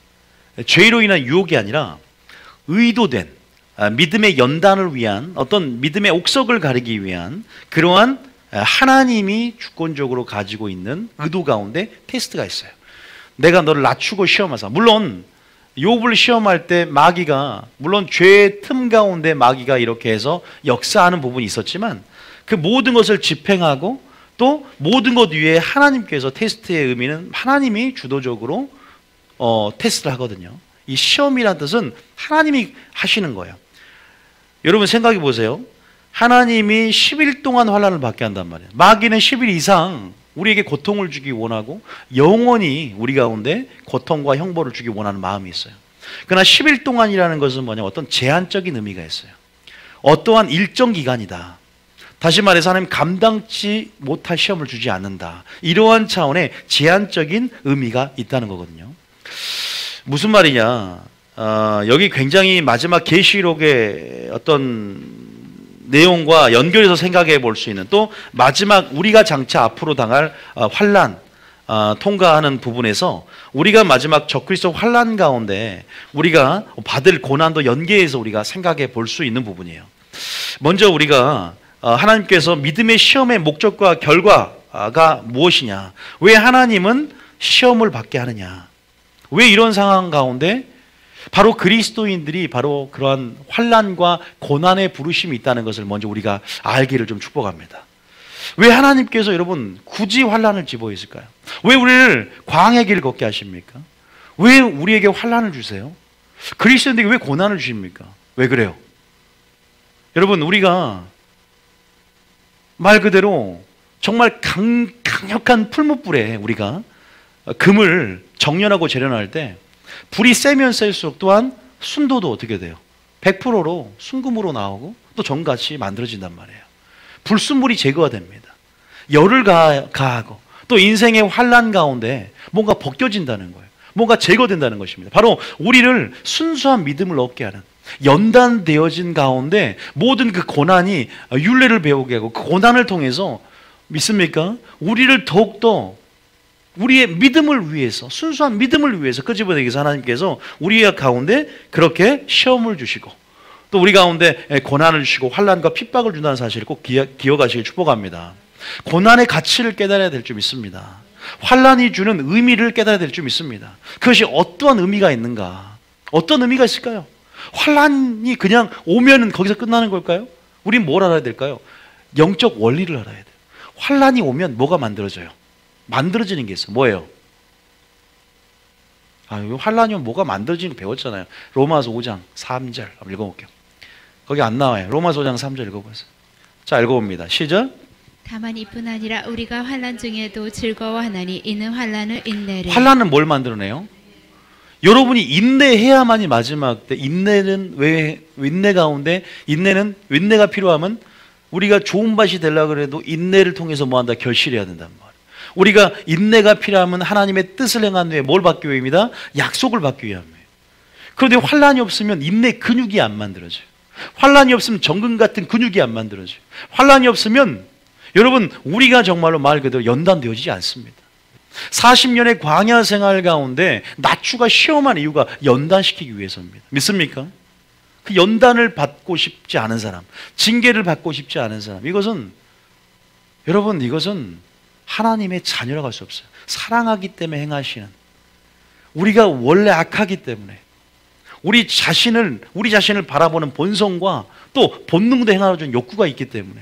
죄로 인한 유혹이 아니라 의도된 믿음의 연단을 위한, 어떤 믿음의 옥석을 가리기 위한 그러한 하나님이 주권적으로 가지고 있는 의도 가운데 테스트가 있어요. 내가 너를 낮추고 시험하사. 물론 욥을 시험할 때 마귀가, 물론 죄의 틈 가운데 마귀가 이렇게 해서 역사하는 부분이 있었지만 그 모든 것을 집행하고 또 모든 것 위에 하나님께서, 테스트의 의미는 하나님이 주도적으로 테스트를 하거든요. 이 시험이라는 뜻은 하나님이 하시는 거예요. 여러분 생각해 보세요. 하나님이 10일 동안 환난을 받게 한단 말이에요. 마귀는 10일 이상 우리에게 고통을 주기 원하고 영원히 우리 가운데 고통과 형벌을 주기 원하는 마음이 있어요. 그러나 10일 동안이라는 것은 뭐냐, 어떤 제한적인 의미가 있어요. 어떠한 일정 기간이다. 다시 말해서 하나님 감당치 못할 시험을 주지 않는다. 이러한 차원의 제한적인 의미가 있다는 거거든요. 무슨 말이냐, 여기 굉장히 마지막 계시록의 어떤 내용과 연결해서 생각해 볼 수 있는, 또 마지막 우리가 장차 앞으로 당할 환난, 통과하는 부분에서 우리가 마지막 적그리스도 환난 가운데 우리가 받을 고난도 연계해서 우리가 생각해 볼 수 있는 부분이에요. 먼저 우리가 하나님께서 믿음의 시험의 목적과 결과가 무엇이냐, 왜 하나님은 시험을 받게 하느냐, 왜 이런 상황 가운데 바로 그리스도인들이 바로 그러한 환난과 고난의 부르심이 있다는 것을 먼저 우리가 알기를 좀 축복합니다. 왜 하나님께서 여러분 굳이 환난을 집어있을까요? 왜 우리를 광야의 길을 걷게 하십니까? 왜 우리에게 환난을 주세요? 그리스도인들에게 왜 고난을 주십니까? 왜 그래요? 여러분, 우리가 말 그대로 정말 강력한 풀무불에 우리가 금을 정련하고 재련할 때 불이 세면 셀수록 또한 순도도 어떻게 돼요? 100%로 순금으로 나오고 또 정같이 만들어진단 말이에요. 불순물이 제거가 됩니다. 열을 가하고 또 인생의 환난 가운데 뭔가 벗겨진다는 거예요. 뭔가 제거된다는 것입니다. 바로 우리를 순수한 믿음을 얻게 하는, 연단되어진 가운데 모든 그 고난이 율례를 배우게 하고 그 고난을 통해서 믿습니까? 우리를 더욱더 우리의 믿음을 위해서, 순수한 믿음을 위해서 끄집어내기위해서 하나님께서 우리 가운데 그렇게 시험을 주시고 또 우리 가운데 고난을 주시고 환난과 핍박을 준다는 사실을 꼭 기억하시길 축복합니다. 고난의 가치를 깨달아야 될 줄 믿습니다. 환난이 주는 의미를 깨달아야 될 줄 믿습니다. 그것이 어떠한 의미가 있는가? 어떤 의미가 있을까요? 환난이 그냥 오면 거기서 끝나는 걸까요? 우린 뭘 알아야 될까요? 영적 원리를 알아야 돼요. 환난이 오면 뭐가 만들어져요? 만들어지는 게 있어요. 뭐예요? 환란이 오면 뭐가 만들어지는 거 배웠잖아요. 로마서 5장 3절 한번 읽어볼게요. 거기 안 나와요. 로마서 5장 3절 읽어보세요. 자, 읽어봅니다. 시작. 다만 이뿐 아니라 우리가 환난 중에도 즐거워하나니 이는 환난을 인내를. 환난은 뭘 만들어내요? 여러분이 인내해야만이 마지막 때, 인내는 왜 인내 가운데, 인내가 필요하면 우리가 좋은 밭이 되려고 해도 인내를 통해서 뭐한다? 결실해야 된단 말이에요. 우리가 인내가 필요하면 하나님의 뜻을 행한 후에 뭘 받기 위함이다? 약속을 받기 위함이에요. 그런데 환난이 없으면 인내 근육이 안 만들어져요. 환난이 없으면 정금 같은 근육이 안 만들어져요. 환난이 없으면 여러분 우리가 정말로 말 그대로 연단되어지지 않습니다. 40년의 광야 생활 가운데 나추가 시험한 이유가 연단시키기 위해서입니다. 믿습니까? 그 연단을 받고 싶지 않은 사람, 징계를 받고 싶지 않은 사람, 이것은 여러분 이것은 하나님의 자녀라고 할 수 없어요. 사랑하기 때문에 행하시는, 우리가 원래 악하기 때문에 우리 자신을 바라보는 본성과 또 본능도 행하는 욕구가 있기 때문에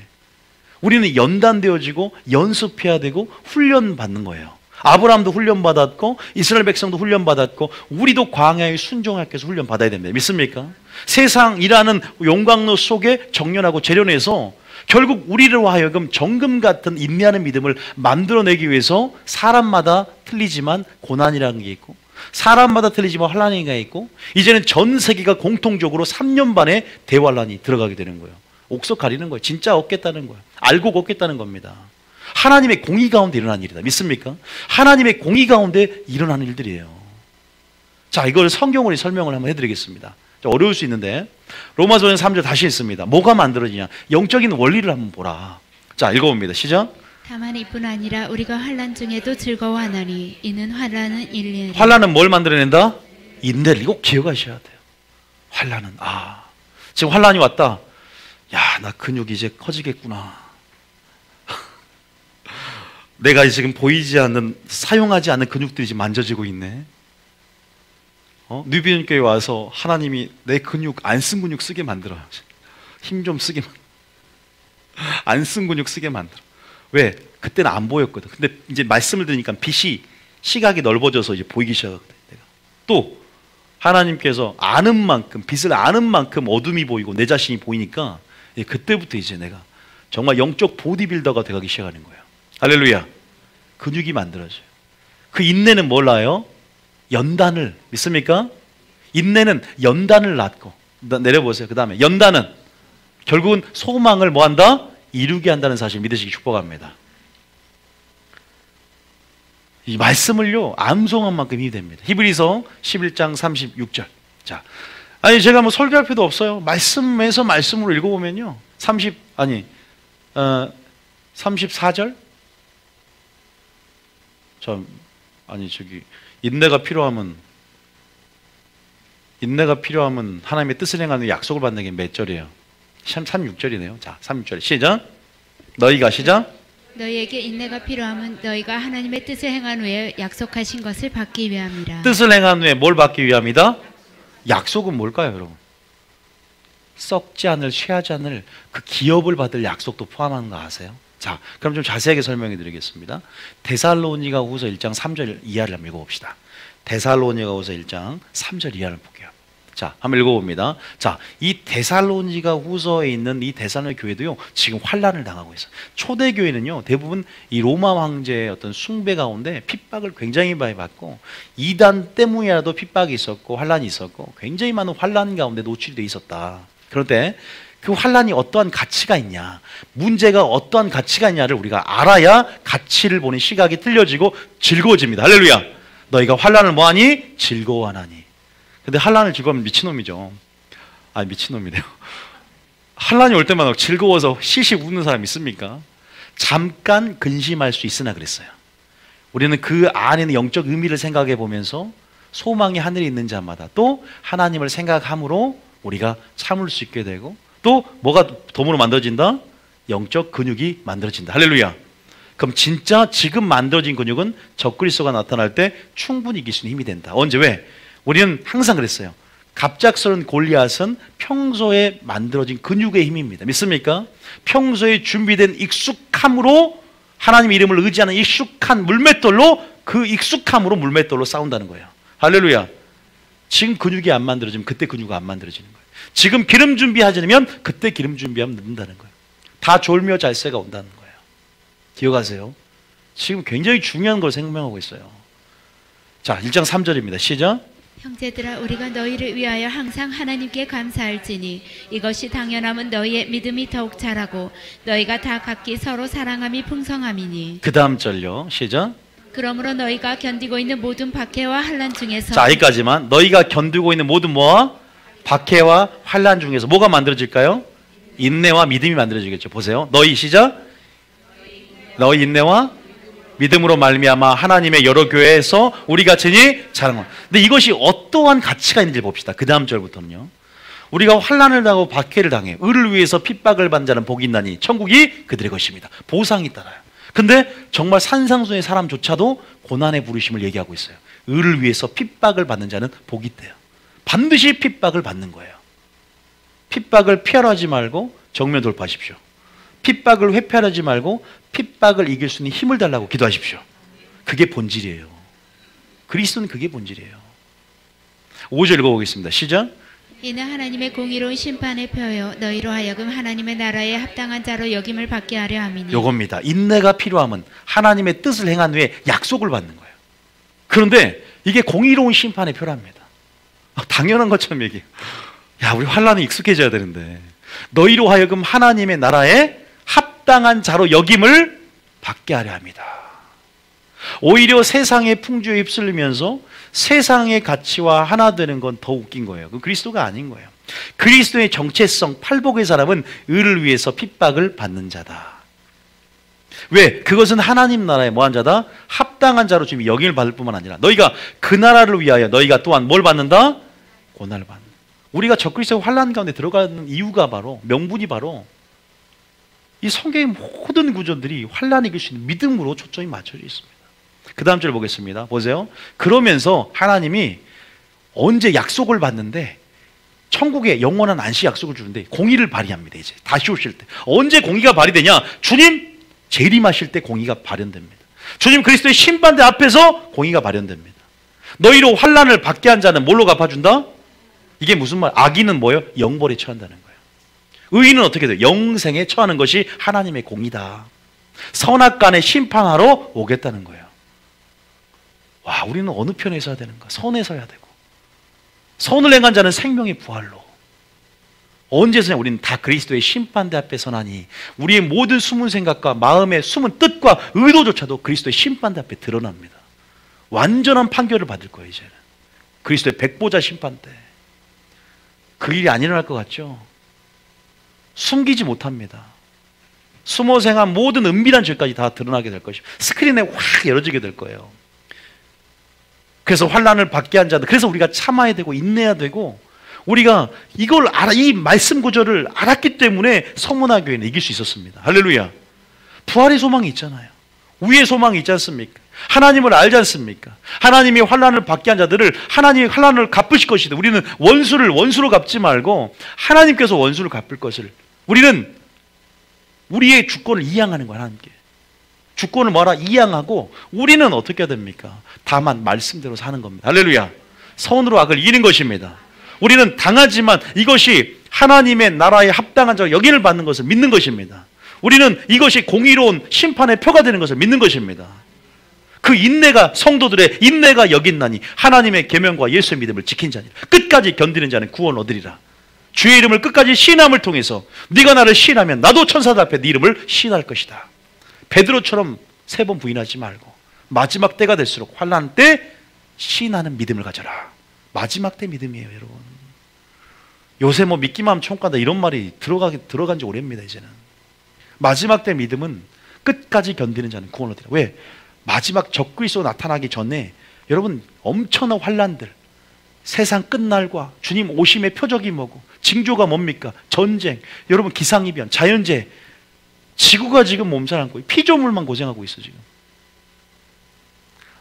우리는 연단되어지고 연습해야 되고 훈련받는 거예요. 아브라함도 훈련받았고 이스라엘 백성도 훈련받았고 우리도 광야에 순종하기 위해서 훈련받아야 됩니다. 믿습니까? 세상이라는 용광로 속에 정련하고 재련해서 결국 우리를 하여금 정금 같은 인내하는 믿음을 만들어내기 위해서 사람마다 틀리지만 고난이라는 게 있고 사람마다 틀리지만 환난이 있고 이제는 전 세계가 공통적으로 3년 반의 대환란이 들어가게 되는 거예요. 옥석 가리는 거예요. 진짜 얻겠다는 거예요. 알고 걷겠다는 겁니다. 하나님의 공의 가운데 일어난 일이다. 믿습니까? 하나님의 공의 가운데 일어나는 일들이에요. 자, 이걸 성경으로 설명을 한번 해드리겠습니다. 어려울 수 있는데 로마서 5장 3절 다시 읽습니다. 뭐가 만들어지냐? 영적인 원리를 한번 보라. 자, 읽어봅니다. 시작. 다만 이뿐 아니라 우리가 환난 중에도 즐거워하나니 이는 환난은 인내. 환난은 뭘 만들어낸다? 인내를 꼭 기억하셔야 돼요. 환난은 지금 환난이 왔다. 야, 나 근육이 이제 커지겠구나. 내가 지금 보이지 않는, 사용하지 않는 근육들이 지금 만져지고 있네. 뉴비전 교회 와서 하나님이 내 근육, 안 쓴 근육 쓰게 만들어요. 힘 좀 쓰게 만들어. 안 쓴 근육 쓰게 만들어. 왜? 그때는 안 보였거든. 근데 이제 말씀을 들으니까 빛이, 시각이 넓어져서 이제 보이기 시작하거든. 내가. 또 하나님께서 아는 만큼, 빛을 아는 만큼 어둠이 보이고 내 자신이 보이니까 그때부터 이제 내가 정말 영적 보디빌더가 돼가기 시작하는 거예요. 할렐루야. 근육이 만들어져요. 그 인내는 뭘 낳아요? 연단을. 믿습니까? 인내는 연단을 낳고. 내려보세요. 그 다음에 연단은 결국은 소망을 뭐한다? 이루게 한다는 사실 믿으시기 축복합니다. 이 말씀을요, 암송한 만큼 힘이 됩니다. 히브리서 11장 36절. 자, 아니 제가 뭐 설교할 필요도 없어요. 말씀에서 말씀으로 읽어보면요, 34절. 인내가 필요하면 하나님의 뜻을 행하는 약속을 받는 게 몇 절이에요? 36절이네요. 자, 36절 시작. 너희가 시작. 너희에게 인내가 필요함은 너희가 하나님의 뜻을 행한 후에 약속하신 것을 받기 위함이라. 뜻을 행한 후에 뭘 받기 위함이다? 약속은 뭘까요, 여러분? 썩지 않을, 쇠하지 않을 그 기업을 받을 약속도 포함하는 거 아세요? 자, 그럼 좀 자세하게 설명해 드리겠습니다. 데살로니가후서 1장 3절 이하를 한번 읽어봅시다. 데살로니가후서 1장 3절 이하를 볼게요. 자, 한번 읽어봅니다. 자, 이 데살로니가후서에 있는 이 데살로니가 교회도요, 지금 환난을 당하고 있어요. 초대 교회는요, 대부분 이 로마 황제의 어떤 숭배 가운데 핍박을 굉장히 많이 받고, 이단 때문이라도 핍박이 있었고 환난이 있었고 굉장히 많은 환난 가운데 노출되어 있었다. 그런데 그 환난이 어떠한 가치가 있냐, 문제가 어떠한 가치가 있냐를 우리가 알아야 가치를 보는 시각이 틀려지고 즐거워집니다. 할렐루야. 너희가 환난을 뭐하니? 즐거워하나니. 근데 환난을 즐거워하면 미친놈이죠. 아니, 미친놈이네요. 환난이 올 때마다 즐거워서 실실 웃는 사람 있습니까? 잠깐 근심할 수 있으나 그랬어요. 우리는 그 안에는 영적 의미를 생각해 보면서 소망이 하늘에 있는 자마다 또 하나님을 생각함으로 우리가 참을 수 있게 되고, 또 뭐가 덤으로 만들어진다? 영적 근육이 만들어진다. 할렐루야. 그럼 진짜 지금 만들어진 근육은 적그리스도가 나타날 때 충분히 이길 수 있는 힘이 된다. 언제? 왜? 우리는 항상 그랬어요. 갑작스러운 골리앗은 평소에 만들어진 근육의 힘입니다. 믿습니까? 평소에 준비된 익숙함으로, 하나님 이름을 의지하는 익숙한 물맷돌로, 그 익숙함으로 물맷돌로 싸운다는 거예요. 할렐루야. 지금 근육이 안 만들어지면 그때 근육이 안 만들어지는 거예요. 지금 기름 준비하지 않으면 그때 기름 준비하면 늦는다는 거예요. 다 졸며 잘새가 온다는 거예요. 기억하세요. 지금 굉장히 중요한 걸 생명하고 있어요. 자, 1장 3절입니다. 시작. 형제들아, 우리가 너희를 위하여 항상 하나님께 감사할지니 이것이 당연함은 너희의 믿음이 더욱 자라고 너희가 다 각기 서로 사랑함이 풍성함이니. 그 다음 절요. 시작. 그러므로 너희가 견디고 있는 모든 박해와 환난 중에서. 자, 여기까지만. 너희가 견디고 있는 모든 뭐와? 박해와 환난 중에서 뭐가 만들어질까요? 인내와 믿음이 만들어지겠죠. 보세요. 너희 시작. 너희 인내와 믿음으로 말미암아 하나님의 여러 교회에서 우리가 친히 자랑하는. 근데 이것이 어떠한 가치가 있는지 봅시다. 그 다음 절부터는요. 우리가 환난을 당하고 박해를 당해 의를 위해서 핍박을 받는 자는 복이 있나니 천국이 그들의 것입니다. 보상이 따라요. 근데 정말 산상수의 사람조차도 고난의 부르심을 얘기하고 있어요. 의를 위해서 핍박을 받는 자는 복이 있대요. 반드시 핍박을 받는 거예요. 핍박을 피하려 하지 말고 정면 돌파하십시오. 핍박을 회피하지 말고 핍박을 이길 수 있는 힘을 달라고 기도하십시오. 그게 본질이에요. 그리스도는 그게 본질이에요. 5절 읽어보겠습니다. 시작. 이는 하나님의 공의로운 심판의 표요 너희로 하여금 하나님의 나라에 합당한 자로 여김을 받게 하려 함이니. 요겁니다. 인내가 필요함은 하나님의 뜻을 행한 후에 약속을 받는 거예요. 그런데 이게 공의로운 심판의 표랍니다. 당연한 것처럼 얘기해요. 야, 우리 환난에 익숙해져야 되는데 너희로 하여금 하나님의 나라에 합당한 자로 여김을 받게 하려 합니다. 오히려 세상의 풍조에 휩쓸리면서 세상의 가치와 하나 되는 건 더 웃긴 거예요. 그 그리스도가 아닌 거예요. 그리스도의 정체성, 팔복의 사람은 의를 위해서 핍박을 받는 자다. 왜? 그것은 하나님 나라의 뭐한 자다? 합당한 자로 지금 여김을 받을 뿐만 아니라 너희가 그 나라를 위하여 너희가 또한 뭘 받는다? 고난을 받는다. 우리가 적그리스도의 환난 가운데 들어가는 이유가 바로, 명분이 바로 이 성경의 모든 구절들이 환난을 이길 수 있는 믿음으로 초점이 맞춰져 있습니다. 그 다음 절 보겠습니다. 보세요. 그러면서 하나님이 언제 약속을 받는데 천국에 영원한 안식 약속을 주는데 공의를 발휘합니다. 이제 다시 오실 때 언제 공의가 발휘되냐? 주님 재림하실 때 공의가 발현됩니다. 주님 그리스도의 심판대 앞에서 공의가 발현됩니다. 너희로 환난을 받게 한 자는 뭘로 갚아준다? 이게 무슨 말? 악인은 뭐예요? 영벌에 처한다는 거예요. 의인은 어떻게 돼요? 영생에 처하는 것이 하나님의 공의다. 선악간에 심판하러 오겠다는 거예요. 와, 우리는 어느 편에 서야 되는가? 선에 서야 되고, 선을 행한 자는 생명의 부활로. 언제서냐? 우리는 다 그리스도의 심판대 앞에 서나니 우리의 모든 숨은 생각과 마음의 숨은 뜻과 의도조차도 그리스도의 심판대 앞에 드러납니다. 완전한 판결을 받을 거예요. 이제는 그리스도의 백보자 심판대. 그 일이 안 일어날 것 같죠? 숨기지 못합니다. 숨어서 행한 모든 은밀한 죄까지 다 드러나게 될 것이고 스크린에 확 열어지게 될 거예요. 그래서 환난을 받게 한 자들, 그래서 우리가 참아야 되고 인내해야 되고, 우리가 이걸 이 말씀 구절을 알았기 때문에 성문화 교회는 이길 수 있었습니다. 할렐루야. 부활의 소망이 있잖아요. 위의 소망이 있지 않습니까? 하나님을 알지 않습니까? 하나님이 환난을 받게 한 자들을 하나님이 환난을 갚으실 것이다. 우리는 원수를 원수로 갚지 말고 하나님께서 원수를 갚을 것을, 우리는 우리의 주권을 이양하는 거야. 하나님께 주권을 뭐라 이양하고, 우리는 어떻게 해야 됩니까? 다만 말씀대로 사는 겁니다. 할렐루야. 선으로 악을 이기는 것입니다. 우리는 당하지만 이것이 하나님의 나라에 합당한 자가 여긴을 받는 것을 믿는 것입니다. 우리는 이것이 공의로운 심판의 표가 되는 것을 믿는 것입니다. 그 인내가, 성도들의 인내가 여긴나니 하나님의 계명과 예수의 믿음을 지킨 자니라. 끝까지 견디는 자는 구원 얻으리라. 주의 이름을 끝까지 시인함을 통해서 네가 나를 시인하면 나도 천사들 앞에 네 이름을 시인할 것이다. 베드로처럼 3번 부인하지 말고 마지막 때가 될수록 환난 때 시인하는 믿음을 가져라. 마지막 때 믿음이에요, 여러분. 요새 뭐 믿기만 하면 천국 간다 이런 말이 들어간 지 오래입니다. 이제는 마지막 때 믿음은 끝까지 견디는 자는 구원 얻으리라. 왜? 마지막 적그리스도 나타나기 전에 여러분 엄청난 환난들, 세상 끝날과 주님 오심의 표적이 뭐고, 징조가 뭡니까? 전쟁, 여러분 기상이변, 자연재해, 지구가 지금 몸살 않고 피조물만 고생하고 있어. 지금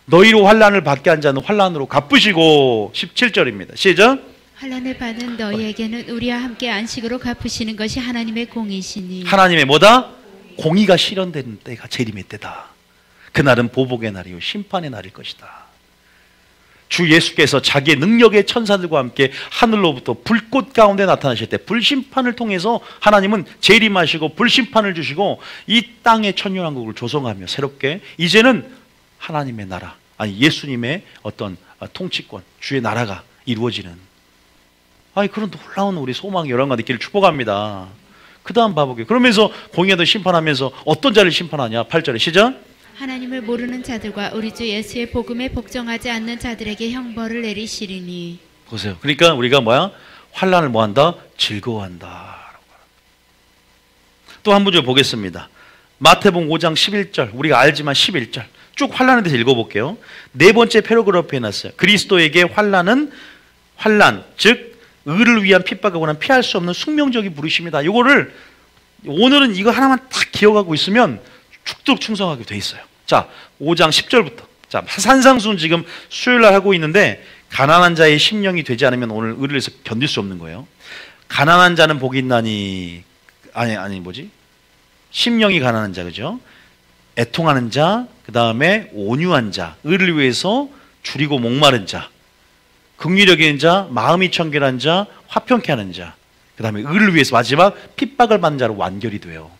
너희로 환난을 받게 한 자는 환난으로 갚으시고. 17절입니다. 시작. 환난을 받은 너희에게는 우리와 함께 안식으로 갚으시는 것이 하나님의 공이시니. 하나님의 뭐다? 공의가 실현되는 때가 재림의 때다. 그날은 보복의 날이요 심판의 날일 것이다. 주 예수께서 자기의 능력의 천사들과 함께 하늘로부터 불꽃 가운데 나타나실 때 불심판을 통해서 하나님은 재림하시고 불심판을 주시고 이 땅의 천년왕국을 조성하며 새롭게 이제는 하나님의 나라, 아니 예수님의 어떤 통치권, 주의 나라가 이루어지는, 아니 그런 놀라운 우리 소망이 여러 가지 있기를 축복합니다. 그 다음 봐보게요. 그러면서 공의하도 심판하면서 어떤 자를 심판하냐? 8절에 시작. 하나님을 모르는 자들과 우리 주 예수의 복음에 복종하지 않는 자들에게 형벌을 내리시리니. 보세요. 그러니까 우리가 뭐야? 환난을 뭐한다? 즐거워한다. 또 한 문제 보겠습니다. 마태복음 5장 11절, 우리가 알지만 11절 쭉 환난에 대해서 읽어볼게요. 네 번째 패러그래프에 해놨어요. 그리스도에게 환난은 환난, 즉 의를 위한 핍박하고는 피할 수 없는 숙명적인 부르심이다. 이거를 오늘은 이거 하나만 딱 기억하고 있으면 죽도록 충성하게 돼 있어요. 자, 5장 10절부터. 자, 산상수훈 지금 수요일날 하고 있는데, 가난한 자의 심령이 되지 않으면 오늘 의를 위해서 견딜 수 없는 거예요. 가난한 자는 복이 있나니, 심령이 가난한 자, 그죠? 애통하는 자, 그 다음에 온유한 자, 의를 위해서 줄이고 목마른 자, 긍휼히 여기는 자, 마음이 청결한 자, 화평케 하는 자, 그 다음에 의를 위해서 마지막 핍박을 받는 자로 완결이 돼요.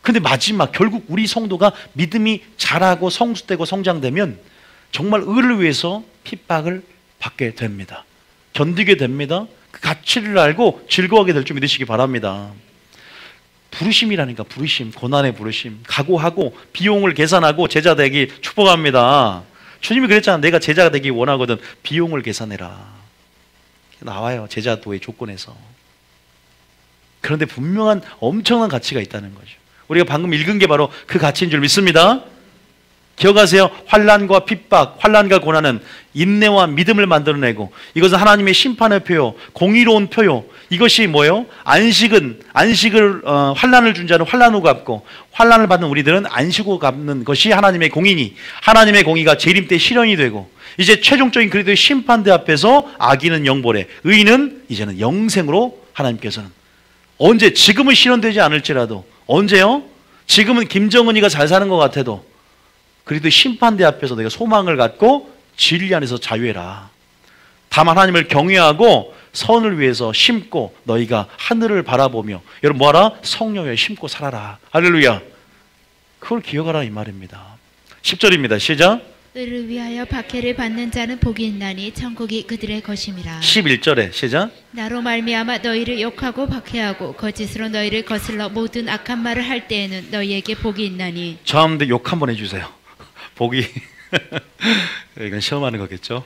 근데 마지막 결국 우리 성도가 믿음이 자라고 성숙되고 성장되면 정말 의를 위해서 핍박을 받게 됩니다. 견디게 됩니다. 그 가치를 알고 즐거워하게 될 줄 믿으시기 바랍니다. 부르심이라니까, 부르심, 고난의 부르심, 각오하고 비용을 계산하고 제자 되기 축복합니다. 주님이 그랬잖아. 내가 제자가 되기 원하거든 비용을 계산해라. 나와요. 제자도의 조건에서. 그런데 분명한 엄청난 가치가 있다는 거죠. 우리가 방금 읽은 게 바로 그 가치인 줄 믿습니다. 기억하세요. 환난과 핍박, 환난과 고난은 인내와 믿음을 만들어내고 이것은 하나님의 심판의 표요, 공의로운 표요. 이것이 뭐예요? 안식을 환난을 준 자는 환난으로 갚고 환난을 받는 우리들은 안식으로 갚는 것이 하나님의 공의니 하나님의 공의가 재림 때 실현이 되고 이제 최종적인 그리스도의 심판대 앞에서 악인은 영벌에 의인은 이제는 영생으로 하나님께서는 언제 지금은 실현되지 않을지라도 언제요? 지금은 김정은이가 잘 사는 것 같아도 그래도 심판대 앞에서 너희가 소망을 갖고 진리 안에서 자유해라. 다만 하나님을 경외하고 선을 위해서 심고 너희가 하늘을 바라보며 여러분 뭐하라? 성령에 심고 살아라. 할렐루야. 그걸 기억하라 이 말입니다. 10절입니다. 시작. 의를 위하여 박해를 받는 자는 복이 있나니 천국이 그들의 것임이라. 11절에 시작. 나로 말미암아 너희를 욕하고 박해하고 거짓으로 너희를 거슬러 모든 악한 말을 할 때에는 너희에게 복이 있나니. 저한테 욕 한번 해주세요. 복이 이건 시험하는 거겠죠.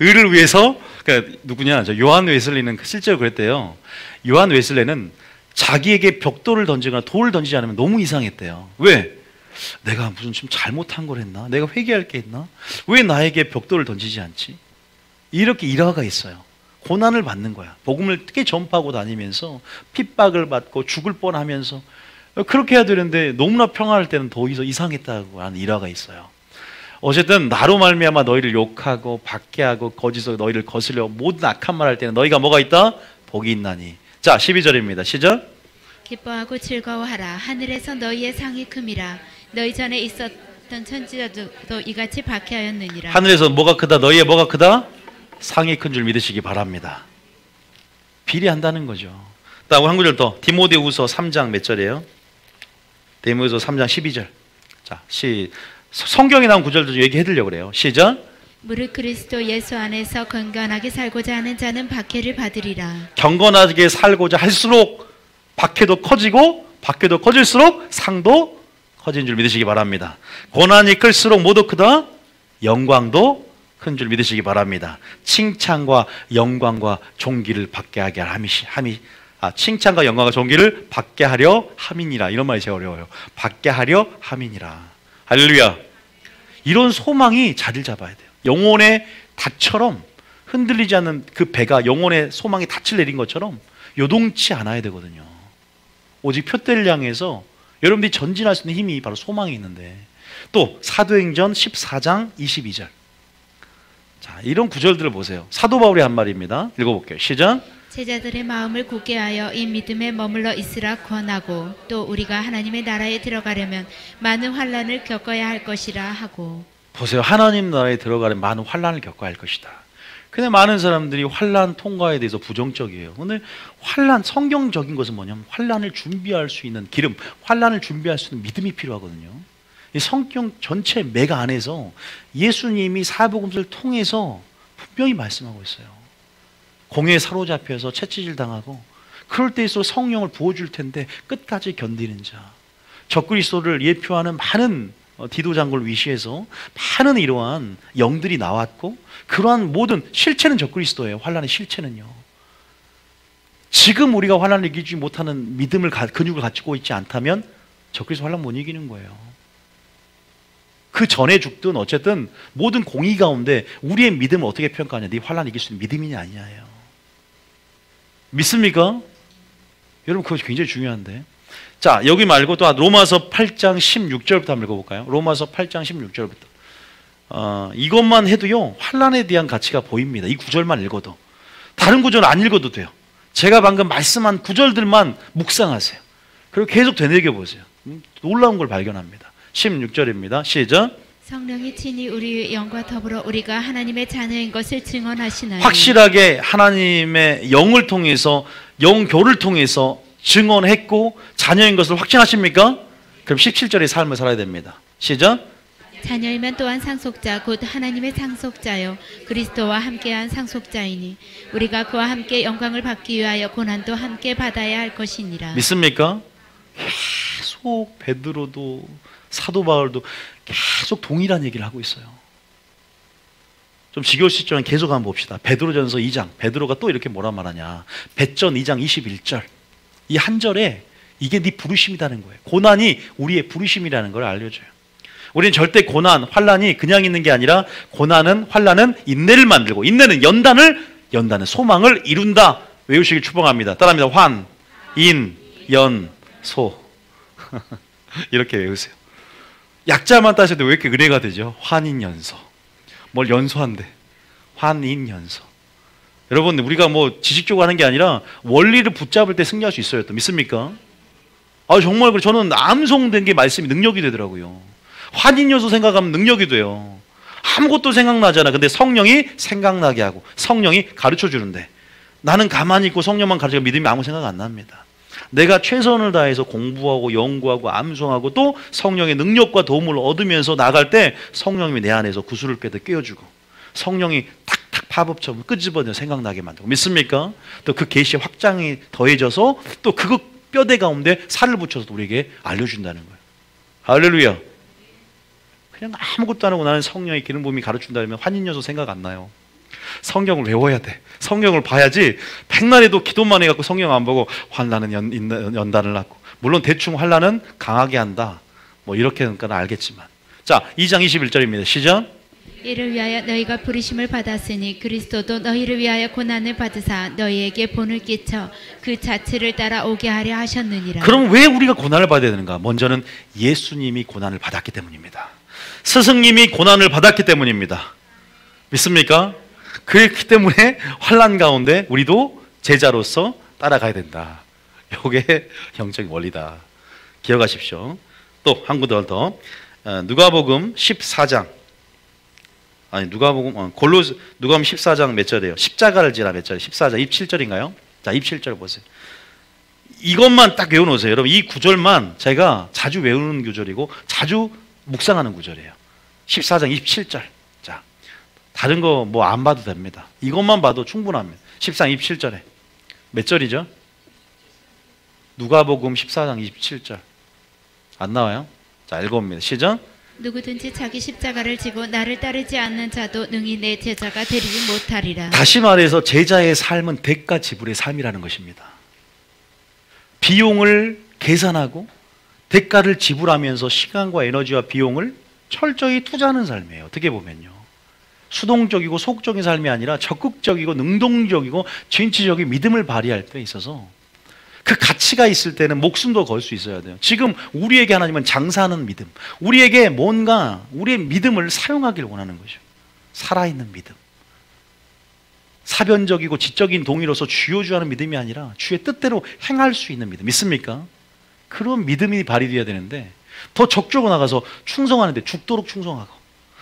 의를 위해서 그러니까 누구냐? 저 요한 웨슬리는 실제로 그랬대요. 요한 웨슬리는 자기에게 벽돌을 던지거나 돌을 던지지 않으면 너무 이상했대요. 왜? 내가 무슨 좀 잘못한 걸 했나? 내가 회개할 게 있나? 왜 나에게 벽돌을 던지지 않지? 이렇게 일화가 있어요. 고난을 받는 거야. 복음을 꽤 전파하고 다니면서 핍박을 받고 죽을 뻔하면서 그렇게 해야 되는데 너무나 평안할 때는 더 이상했다고 하는 일화가 있어요. 어쨌든 나로 말미암아 너희를 욕하고 박해하고 거짓으로 너희를 거스려 모든 악한 말 할 때는 너희가 뭐가 있다? 복이 있나니. 자 12절입니다. 시작. 기뻐하고 즐거워하라. 하늘에서 너희의 상이 큼이라. 너희 전에 있었던 천지자도 이같이 박해하였느니라. 하늘에서 뭐가 크다? 너희의 뭐가 크다? 상이 큰 줄 믿으시기 바랍니다. 비례한다는 거죠. 다음 한 구절 더. 디모데후서 3장 몇 절이에요? 디모데후서 3장 12절. 자, 성경에 나온 구절도 얘기해 드리려고 그래요. 시작. 무릇 그리스도 예수 안에서 건강하게 살고자 하는 자는 박해를 받으리라. 경건하게 살고자 할수록 박해도 커지고 박해도 커질수록 상도 커진 줄 믿으시기 바랍니다. 고난이 클수록 뭐도 크다? 영광도 큰 줄 믿으시기 바랍니다. 칭찬과 영광과 존귀를 받게 하게 칭찬과 영광과 존귀를 받게 하려 함이니라. 이런 말이 제일 어려워요. 받게 하려 함이니라. 할렐루야. 이런 소망이 자리를 잡아야 돼요. 영혼의 닷처럼 흔들리지 않는 그 배가 영혼의 소망의 닻을 내린 것처럼 요동치 않아야 되거든요. 오직 표대를 향해서 여러분들이 전진할 수 있는 힘이 바로 소망이 있는데 또 사도행전 14장 22절. 자, 이런 구절들을 보세요. 사도 바울이 한 말입니다. 읽어볼게요. 시작. 제자들의 마음을 굳게 하여 이 믿음에 머물러 있으라 권하고 또 우리가 하나님의 나라에 들어가려면 많은 환난을 겪어야 할 것이라 하고. 보세요. 하나님 나라에 들어가려면 많은 환난을 겪어야 할 것이다. 근데 많은 사람들이 환난 통과에 대해서 부정적이에요. 오늘 환난, 성경적인 것은 뭐냐면 환난을 준비할 수 있는 기름, 환난을 준비할 수 있는 믿음이 필요하거든요. 이 성경 전체 맥 안에서 예수님이 사복음서를 통해서 분명히 말씀하고 있어요. 공회에 사로잡혀서 채찍질 당하고 그럴 때일수록 성령을 부어줄 텐데 끝까지 견디는 자, 적그리스도를 예표하는 많은 디도 장군을 위시해서 많은 이러한 영들이 나왔고 그러한 모든 실체는 적그리스도예요. 환난의 실체는요. 지금 우리가 환난을 이기지 못하는 믿음을 근육을 가지고 있지 않다면 적그리스도 환난 못 이기는 거예요. 그 전에 죽든 어쨌든 모든 공의 가운데 우리의 믿음을 어떻게 평가하냐? 네 환난 이길 수 있는 믿음이냐 아니냐예요. 믿습니까? 여러분 그것이 굉장히 중요한데. 자, 여기 말고 또 로마서 8장 16절부터 한번 읽어볼까요? 로마서 8장 16절부터. 이것만 해도요 환난에 대한 가치가 보입니다. 이 구절만 읽어도. 다른 구절은 안 읽어도 돼요. 제가 방금 말씀한 구절들만 묵상하세요. 그리고 계속 되새겨 보세요. 놀라운 걸 발견합니다. 16절입니다. 시작. 성령이 친히 우리의 영과 더불어 우리가 하나님의 자녀인 것을 증언하시나니. 확실하게 하나님의 영을 통해서 영교를 통해서 증언했고 자녀인 것을 확신하십니까? 그럼 17절의 삶을 살아야 됩니다. 시작. 자녀이면 또한 상속자 곧 하나님의 상속자요 그리스도와 함께한 상속자이니 우리가 그와 함께 영광을 받기 위하여 고난도 함께 받아야 할 것이니라. 믿습니까? 계속 베드로도 사도 바울도 계속 동일한 얘기를 하고 있어요. 좀 지겨울 수 있지만 계속 한번 봅시다. 베드로전서 2장 베드로가 또 이렇게 뭐라 말하냐. 베전 2장 21절 이 한 절에 이게 네 부르심이라는 거예요. 고난이 우리의 부르심이라는 걸 알려줘요. 우리는 절대 고난, 환난이 그냥 있는 게 아니라 고난은, 환난은 인내를 만들고, 인내는 연단은 소망을 이룬다. 외우시길 축복합니다. 따라합니다. 환, 인, 연, 소. 이렇게 외우세요. 약자만 따셔도 왜 이렇게 은혜가 되죠? 환인연소. 뭘 연소한대. 환인연소. 여러분, 우리가 뭐 지식적으로 하는 게 아니라 원리를 붙잡을 때 승리할 수 있어요. 또 믿습니까? 정말 저는 암송된 게 말씀이 능력이 되더라고요. 환인연소 생각하면 능력이 돼요. 아무것도 생각나잖아. 근데 성령이 생각나게 하고 성령이 가르쳐 주는데, 나는 가만히 있고 성령만 가르쳐 믿음이 아무 생각 안 납니다. 내가 최선을 다해서 공부하고 연구하고 암송하고 또 성령의 능력과 도움을 얻으면서 나갈 때 성령님이 내 안에서 구슬을 깨워주고 성령이 탁탁 파법처럼 끄집어내 생각나게 만들고, 믿습니까? 또 그 계시의 확장이 더해져서 또 그거 뼈대 가운데 살을 붙여서 우리에게 알려준다는 거예요. 할렐루야. 그냥 아무것도 안 하고 나는 성령의 기름 부음이 가르쳐준다면 환인연소 생각 안 나요. 성경을 외워야 돼. 성경을 봐야지. 백날에도 기도만 해갖고 성경 안 보고 환난은 연단을 낳고, 물론 대충 환난은 강하게 한다, 뭐 이렇게는 알겠지만. 자, 2장 21절입니다. 시작. 이를 위하여 너희가 부르심을 받았으니 그리스도도 너희를 위하여 고난을 받으사 너희에게 본을 끼쳐 그 자체를 따라오게 하려 하셨느니라. 그럼 왜 우리가 고난을 받아야 되는가? 먼저는 예수님이 고난을 받았기 때문입니다. 스승님이 고난을 받았기 때문입니다. 믿습니까? 그렇기 때문에 환난 가운데 우리도 제자로서 따라가야 된다. 이게 영적인 원리다. 기억하십시오. 또 한 구절 더. 누가복음 14장. 누가복음 14장 몇 절이에요? 십자가를 지라 몇 절이에요? 14장 27절인가요? 자, 27절 보세요. 이것만 딱 외워놓으세요. 여러분, 이 구절만 제가 자주 외우는 구절이고 자주 묵상하는 구절이에요. 14장 27절. 자, 다른 거 뭐 안 봐도 됩니다. 이것만 봐도 충분합니다. 14장 27절에 몇 절이죠? 누가복음 14장 27절. 안 나와요? 자, 읽어봅니다. 시작. 누구든지 자기 십자가를 지고 나를 따르지 않는 자도 능히 내 제자가 되리지 못하리라. 다시 말해서 제자의 삶은 대가 지불의 삶이라는 것입니다. 비용을 계산하고 대가를 지불하면서 시간과 에너지와 비용을 철저히 투자하는 삶이에요. 어떻게 보면요, 수동적이고 소극적인 삶이 아니라 적극적이고 능동적이고 진취적인 믿음을 발휘할 때 있어서 그 가치가 있을 때는 목숨도 걸 수 있어야 돼요. 지금 우리에게 하나님은 장사하는 믿음, 우리에게 뭔가 우리의 믿음을 사용하기를 원하는 거죠. 살아있는 믿음, 사변적이고 지적인 동의로서 주여주하는 믿음이 아니라 주의 뜻대로 행할 수 있는 믿음. 믿습니까? 그런 믿음이 발휘되어야 되는데, 더 적극적으로 나가서 충성하는데 죽도록 충성하고,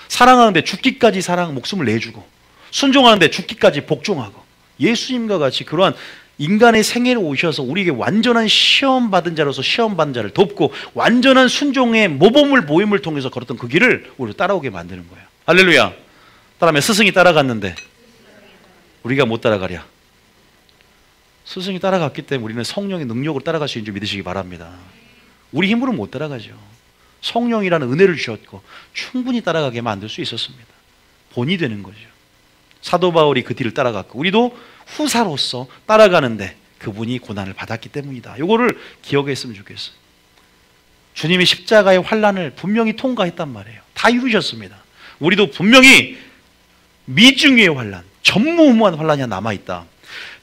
사랑하는데 죽기까지 사랑 목숨을 내주고, 순종하는데 죽기까지 복종하고, 예수님과 같이 그러한 인간의 생애로 오셔서 우리에게 완전한 시험받은 자로서 시험받은 자를 돕고 완전한 순종의 모범을 보임을 통해서 걸었던 그 길을 우리를 따라오게 만드는 거예요. 할렐루야. 따라하면 스승이 따라갔는데 우리가 못 따라가랴. 스승이 따라갔기 때문에 우리는 성령의 능력으로 따라갈 수 있는 줄 믿으시기 바랍니다. 우리 힘으로 못 따라가죠. 성령이라는 은혜를 주셨고 충분히 따라가게 만들 수 있었습니다. 본이 되는 거죠. 사도 바울이 그 뒤를 따라갔고 우리도 후사로서 따라가는데 그분이 고난을 받았기 때문이다. 이거를 기억했으면 좋겠어요. 주님이 십자가의 환난을 분명히 통과했단 말이에요. 다 이루셨습니다. 우리도 분명히 미중의 환난, 전무후무한 환난이 남아있다.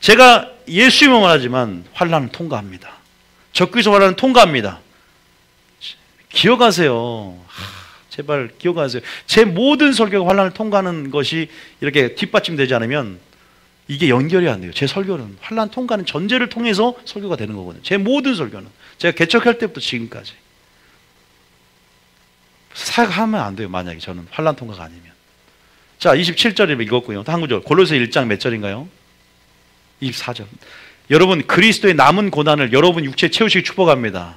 제가 예수님을 말하지만 환난을 통과합니다. 적그리스도 환난을 통과합니다. 기억하세요. 제발 기억하세요. 제 모든 설교가 환난을 통과하는 것이 이렇게 뒷받침되지 않으면 이게 연결이 안 돼요. 제 설교는 환난 통과하는 전제를 통해서 설교가 되는 거거든요. 제 모든 설교는 제가 개척할 때부터 지금까지 사역하면 안 돼요. 만약에 저는 환난 통과가 아니면. 자, 27절에 읽었고요. 한 구절. 골로새 1장 몇 절인가요? 24절. 여러분, 그리스도의 남은 고난을 여러분 육체에 채우시기 축복합니다.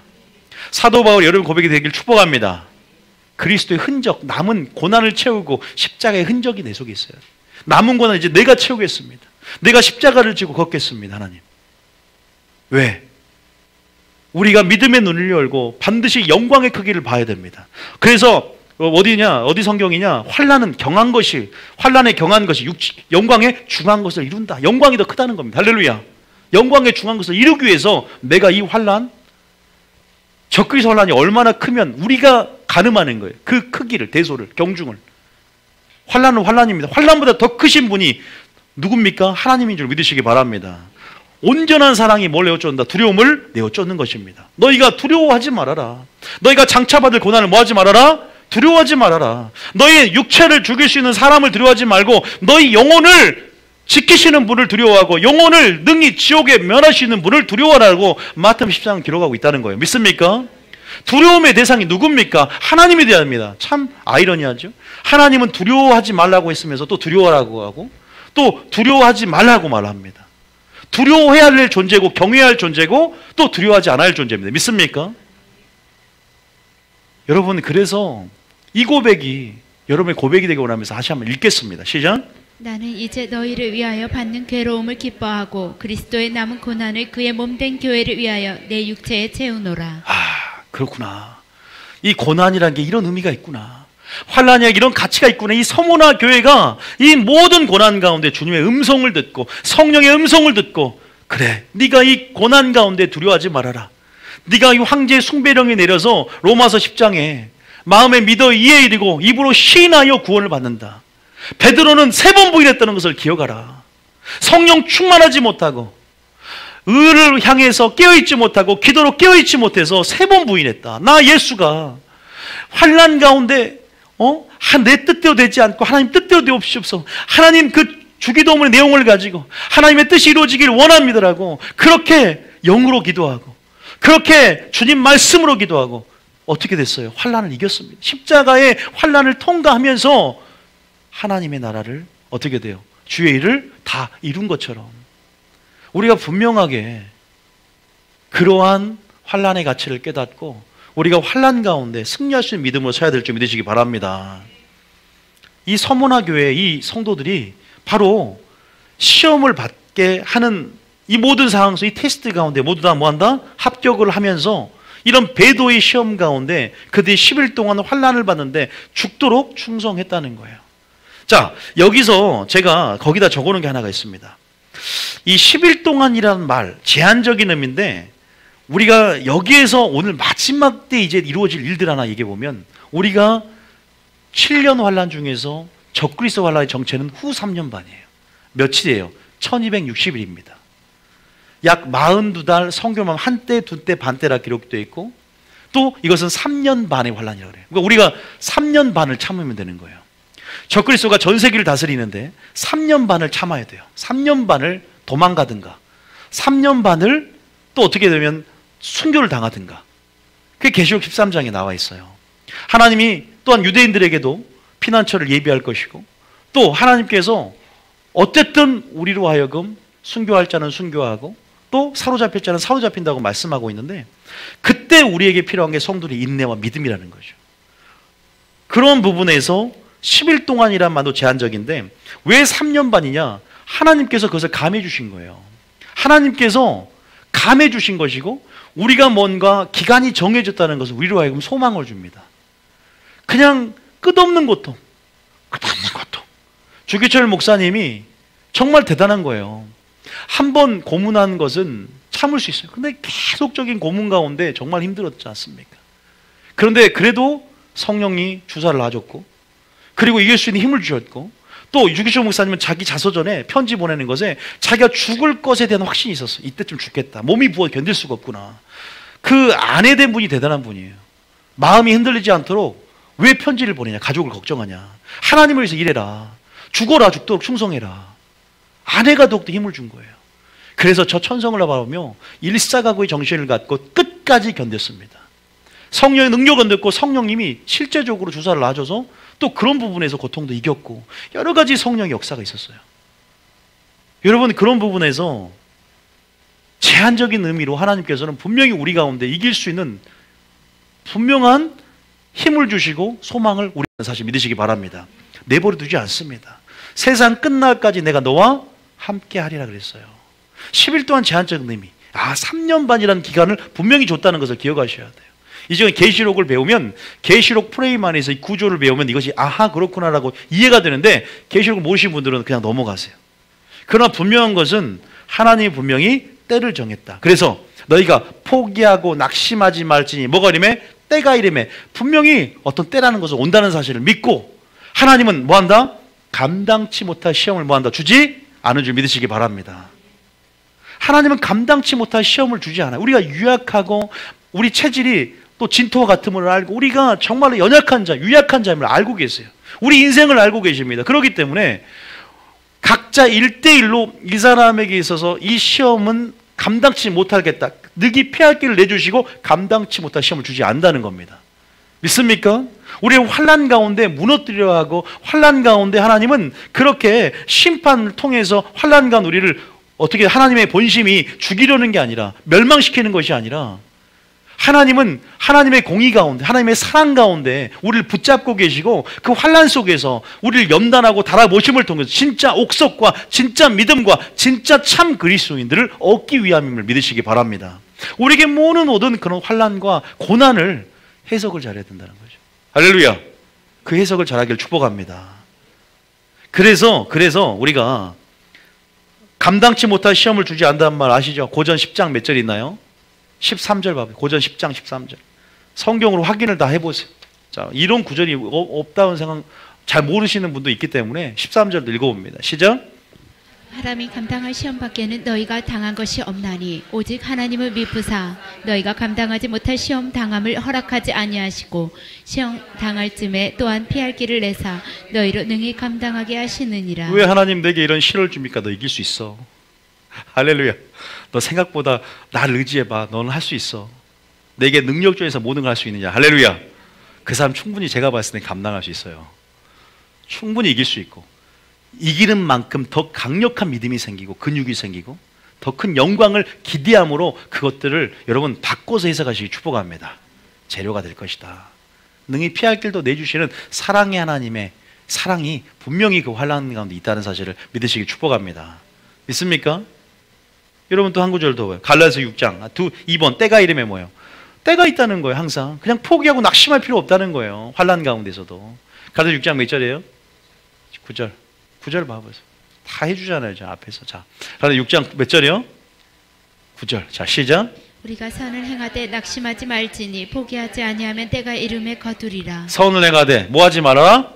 사도 바울 여러분 고백이 되길 축복합니다. 그리스도의 흔적, 남은 고난을 채우고 십자가의 흔적이 내 속에 있어요. 남은 고난 이제 내가 채우겠습니다. 내가 십자가를 지고 걷겠습니다. 하나님. 왜? 우리가 믿음의 눈을 열고 반드시 영광의 크기를 봐야 됩니다. 그래서 어디 성경이냐? 환난은 경한 것이, 환난에 경한 것이 영광의 중한 것을 이룬다. 영광이 더 크다는 겁니다. 할렐루야. 영광의 중한 것을 이루기 위해서 내가 이 환난, 적그리스도 환란이 얼마나 크면 우리가 가늠하는 거예요. 그 크기를, 대소를, 경중을. 환란은 환란입니다. 환란보다 더 크신 분이 누굽니까? 하나님인 줄 믿으시기 바랍니다. 온전한 사랑이 뭘 내어쫓는다? 두려움을 내어쫓는 것입니다. 너희가 두려워하지 말아라. 너희가 장차받을 고난을 뭐하지 말아라? 두려워하지 말아라. 너희 육체를 죽일 수 있는 사람을 두려워하지 말고 너희 영혼을 지키시는 분을 두려워하고 영혼을 능히 지옥에 면하시는 분을 두려워하라고 마태복음 14장 기록하고 있다는 거예요. 믿습니까? 두려움의 대상이 누굽니까? 하나님이 되어야 합니다. 참 아이러니하죠. 하나님은 두려워하지 말라고 했으면서 또 두려워하라고 하고 또 두려워하지 말라고 말합니다. 두려워해야 할 존재고 경외해야 할 존재고 또 두려워하지 않아야 할 존재입니다. 믿습니까? 여러분, 그래서 이 고백이 여러분의 고백이 되기 원하면서 다시 한번 읽겠습니다. 시작. 나는 이제 너희를 위하여 받는 괴로움을 기뻐하고 그리스도의 남은 고난을 그의 몸된 교회를 위하여 내 육체에 채우노라. 그렇구나. 이 고난이라는 게 이런 의미가 있구나. 환란이 이런 가치가 있구나. 이 서문화 교회가 이 모든 고난 가운데 주님의 음성을 듣고 성령의 음성을 듣고 그래, 네가 이 고난 가운데 두려워하지 말아라. 네가 이 황제의 숭배령이 내려서 로마서 10장에 마음에 믿어 이에 이르고 입으로 시인하여 구원을 받는다. 베드로는 3번 부인했다는 것을 기억하라. 성령 충만하지 못하고 의를 향해서 깨어있지 못하고 기도로 깨어있지 못해서 3번 부인했다. 나 예수가 환난 가운데 내 뜻대로 되지 않고 하나님 뜻대로 되옵시옵소서. 하나님 그 주기도문의 내용을 가지고 하나님의 뜻이 이루어지길 원합니다라고 그렇게 영으로 기도하고 그렇게 주님 말씀으로 기도하고 어떻게 됐어요? 환난을 이겼습니다. 십자가의 환난을 통과하면서 하나님의 나라를 어떻게 돼요? 주의 일을 다 이룬 것처럼 우리가 분명하게 그러한 환난의 가치를 깨닫고 우리가 환난 가운데 승리할 수 있는 믿음으로 서야 될 줄 믿으시기 바랍니다. 이 서문화 교회 이 성도들이 바로 시험을 받게 하는 이 모든 상황 속 이 테스트 가운데 모두 다 뭐한다? 합격을 하면서 이런 배도의 시험 가운데 그들이 10일 동안 환난을 받는데 죽도록 충성했다는 거예요. 자, 여기서 제가 거기다 적어놓은 게 하나가 있습니다. 이 10일 동안이라는 말, 제한적인 의미인데 우리가 여기에서 오늘 마지막 때 이제 이루어질 일들 하나 얘기해 보면 우리가 7년 환란 중에서 적그리스도 환란의 정체는 후 3년 반이에요. 며칠이에요? 1260일입니다. 약 42달 성교만 한때, 두때, 반때라 기록되어 있고 또 이것은 3년 반의 환란이라고 그래요. 그러니까 우리가 3년 반을 참으면 되는 거예요. 적그리스도가 전 세계를 다스리는데 3년 반을 참아야 돼요. 3년 반을 도망가든가 3년 반을 또 어떻게 되면 순교를 당하든가. 그게 계시록 13장에 나와 있어요. 하나님이 또한 유대인들에게도 피난처를 예비할 것이고 또 하나님께서 어쨌든 우리로 하여금 순교할 자는 순교하고 또 사로잡힐 자는 사로잡힌다고 말씀하고 있는데 그때 우리에게 필요한 게 성도의 인내와 믿음이라는 거죠. 그런 부분에서 10일 동안이란 말도 제한적인데 왜 3년 반이냐? 하나님께서 그것을 감해 주신 거예요. 하나님께서 감해 주신 것이고 우리가 뭔가 기간이 정해졌다는 것을 우리로 하여금 소망을 줍니다. 그냥 끝없는 고통, 끝없는 고통. 주기철 목사님이 정말 대단한 거예요. 한 번 고문한 것은 참을 수 있어요. 근데 계속적인 고문 가운데 정말 힘들었지 않습니까? 그런데 그래도 성령이 주사를 놔줬고 그리고 이길 수 있는 힘을 주셨고 또 유기철 목사님은 자기 자서전에 편지 보내는 것에 자기가 죽을 것에 대한 확신이 있었어요. 이때쯤 죽겠다. 몸이 부어 견딜 수가 없구나. 그 아내 된 분이 대단한 분이에요. 마음이 흔들리지 않도록 왜 편지를 보내냐? 가족을 걱정하냐? 하나님을 위해서 일해라. 죽어라. 죽도록 충성해라. 아내가 더욱더 힘을 준 거예요. 그래서 저 천성을 바라보며 일사각오의 정신을 갖고 끝까지 견뎠습니다. 성령의 능력은 듣고 성령님이 실제적으로 주사를 놔줘서 또 그런 부분에서 고통도 이겼고 여러 가지 성령의 역사가 있었어요. 여러분, 그런 부분에서 제한적인 의미로 하나님께서는 분명히 우리 가운데 이길 수 있는 분명한 힘을 주시고 소망을 우리는 사실 믿으시기 바랍니다. 내버려 두지 않습니다. 세상 끝날까지 내가 너와 함께 하리라 그랬어요. 10일 동안 제한적인 의미. 3년 반이라는 기간을 분명히 줬다는 것을 기억하셔야 돼요. 이제 계시록을 배우면 계시록 프레임 안에서 이 구조를 배우면 이것이 아하 그렇구나라고 이해가 되는데 계시록을 모르신 분들은 그냥 넘어가세요. 그러나 분명한 것은 하나님이 분명히 때를 정했다. 그래서 너희가 포기하고 낙심하지 말지니 뭐가 이름에? 때가 이름에. 분명히 어떤 때라는 것을 온다는 사실을 믿고 하나님은 뭐한다? 감당치 못할 시험을 뭐한다? 주지 않은 줄 믿으시기 바랍니다. 하나님은 감당치 못할 시험을 주지 않아요. 우리가 유약하고 우리 체질이 또 진토와 같음을 알고 우리가 정말로 연약한 자, 유약한 자임을 알고 계세요. 우리 인생을 알고 계십니다. 그렇기 때문에 각자 1대1로 이 사람에게 있어서 이 시험은 감당치 못하겠다. 능히 피할 길을 내주시고 감당치 못할 시험을 주지 않는다는 겁니다. 믿습니까? 우리의 환난 가운데 무너뜨려 하고 환난 가운데 하나님은 그렇게 심판을 통해서 환난 가운데 우리를 어떻게 하나님의 본심이 죽이려는 게 아니라 멸망시키는 것이 아니라 하나님은 하나님의 공의 가운데 하나님의 사랑 가운데 우리를 붙잡고 계시고 그 환난 속에서 우리를 연단하고 달아보심을 통해서 진짜 옥석과 진짜 믿음과 진짜 참 그리스도인들을 얻기 위함임을 믿으시기 바랍니다. 우리에게 모든 그런 환난과 고난을 해석을 잘해야 된다는 거죠. 할렐루야. 그 해석을 잘하기를 축복합니다. 그래서 우리가 감당치 못할 시험을 주지 않는다는 말 아시죠? 고전 10장 몇 절 있나요? 13절 봐봐요. 고전 10장 13절. 성경으로 확인을 다 해보세요. 자, 이런 구절이 없다는 생각 잘 모르시는 분도 있기 때문에 13절도 읽어봅니다. 시작. 사람이 감당할 시험 밖에는 너희가 당한 것이 없나니 오직 하나님을 미쁘사 너희가 감당하지 못할 시험 당함을 허락하지 아니하시고 시험 당할 쯤에 또한 피할 길을 내사 너희로 능히 감당하게 하시느니라. 왜 하나님 내게 이런 시련을 줍니까? 너 이길 수 있어. 할렐루야. 너 생각보다 나를 의지해봐. 너는 할 수 있어. 내게 능력 중에서 모든 걸 할 수 있느냐. 할렐루야. 그 사람 충분히 제가 봤을 때 감당할 수 있어요. 충분히 이길 수 있고 이기는 만큼 더 강력한 믿음이 생기고 근육이 생기고 더 큰 영광을 기대함으로 그것들을 여러분 바꿔서 해석하시기 축복합니다. 재료가 될 것이다. 능히 피할 길도 내주시는 사랑의 하나님의 사랑이 분명히 그 환난 가운데 있다는 사실을 믿으시기 축복합니다. 믿습니까? 여러분 또 한 구절 더 봐요. 갈라디아서 6장 2번 때가 이름에 뭐예요? 때가 있다는 거예요. 항상 그냥 포기하고 낙심할 필요 없다는 거예요. 환난 가운데서도. 갈라디아서 6장 몇 절이에요? 9절. 9절 봐보세요. 다 해주잖아요. 저 앞에서. 자, 갈라디아서 6장 몇 절이요? 9절. 자, 시작. 우리가 선을 행하되 낙심하지 말지니 포기하지 아니하면 때가 이름에 거두리라. 선을 행하되 뭐하지 말아라?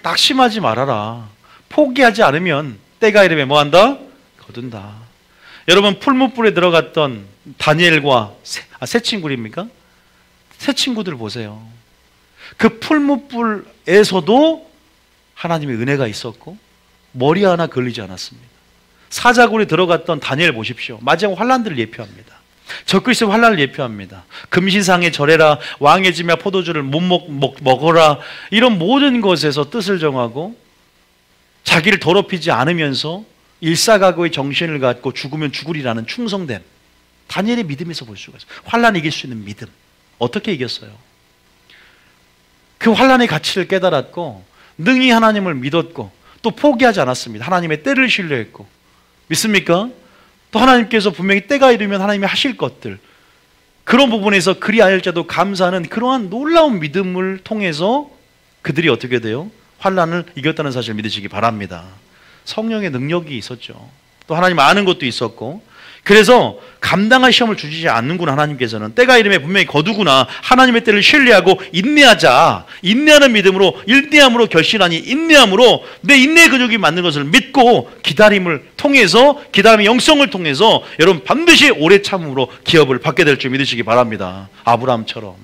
낙심하지 말아라. 포기하지 않으면 때가 이름에 뭐한다? 거둔다. 여러분 풀무불에 들어갔던 다니엘과 새 친구입니까? 새 친구들 보세요. 그 풀무불에서도 하나님의 은혜가 있었고 머리 하나 걸리지 않았습니다. 사자굴에 들어갔던 다니엘 보십시오. 마지막 환난들을 예표합니다. 적그리스도의 환난을 예표합니다. 금시상에 절해라, 왕의 짐에 포도주를 못 먹어라, 이런 모든 것에서 뜻을 정하고 자기를 더럽히지 않으면서 일사각오의 정신을 갖고 죽으면 죽으리라는 충성됨, 다니엘의 믿음에서 볼 수가 있어요. 환난 이길 수 있는 믿음. 어떻게 이겼어요? 그 환난의 가치를 깨달았고 능히 하나님을 믿었고 또 포기하지 않았습니다. 하나님의 때를 신뢰했고. 믿습니까? 또 하나님께서 분명히 때가 이르면 하나님이 하실 것들, 그런 부분에서 그리 아닐지라도 감사하는 그러한 놀라운 믿음을 통해서 그들이 어떻게 돼요? 환난을 이겼다는 사실을 믿으시기 바랍니다. 성령의 능력이 있었죠. 또 하나님 아는 것도 있었고, 그래서 감당할 시험을 주시지 않는구나. 하나님께서는 때가 이름에 분명히 거두구나. 하나님의 때를 신뢰하고 인내하자. 인내하는 믿음으로, 인내함으로 결실하니 인내함으로 내 인내의 근육이 맞는 것을 믿고 기다림을 통해서, 기다림의 영성을 통해서 여러분 반드시 오래 참음으로 기업을 받게 될 줄 믿으시기 바랍니다. 아브라함처럼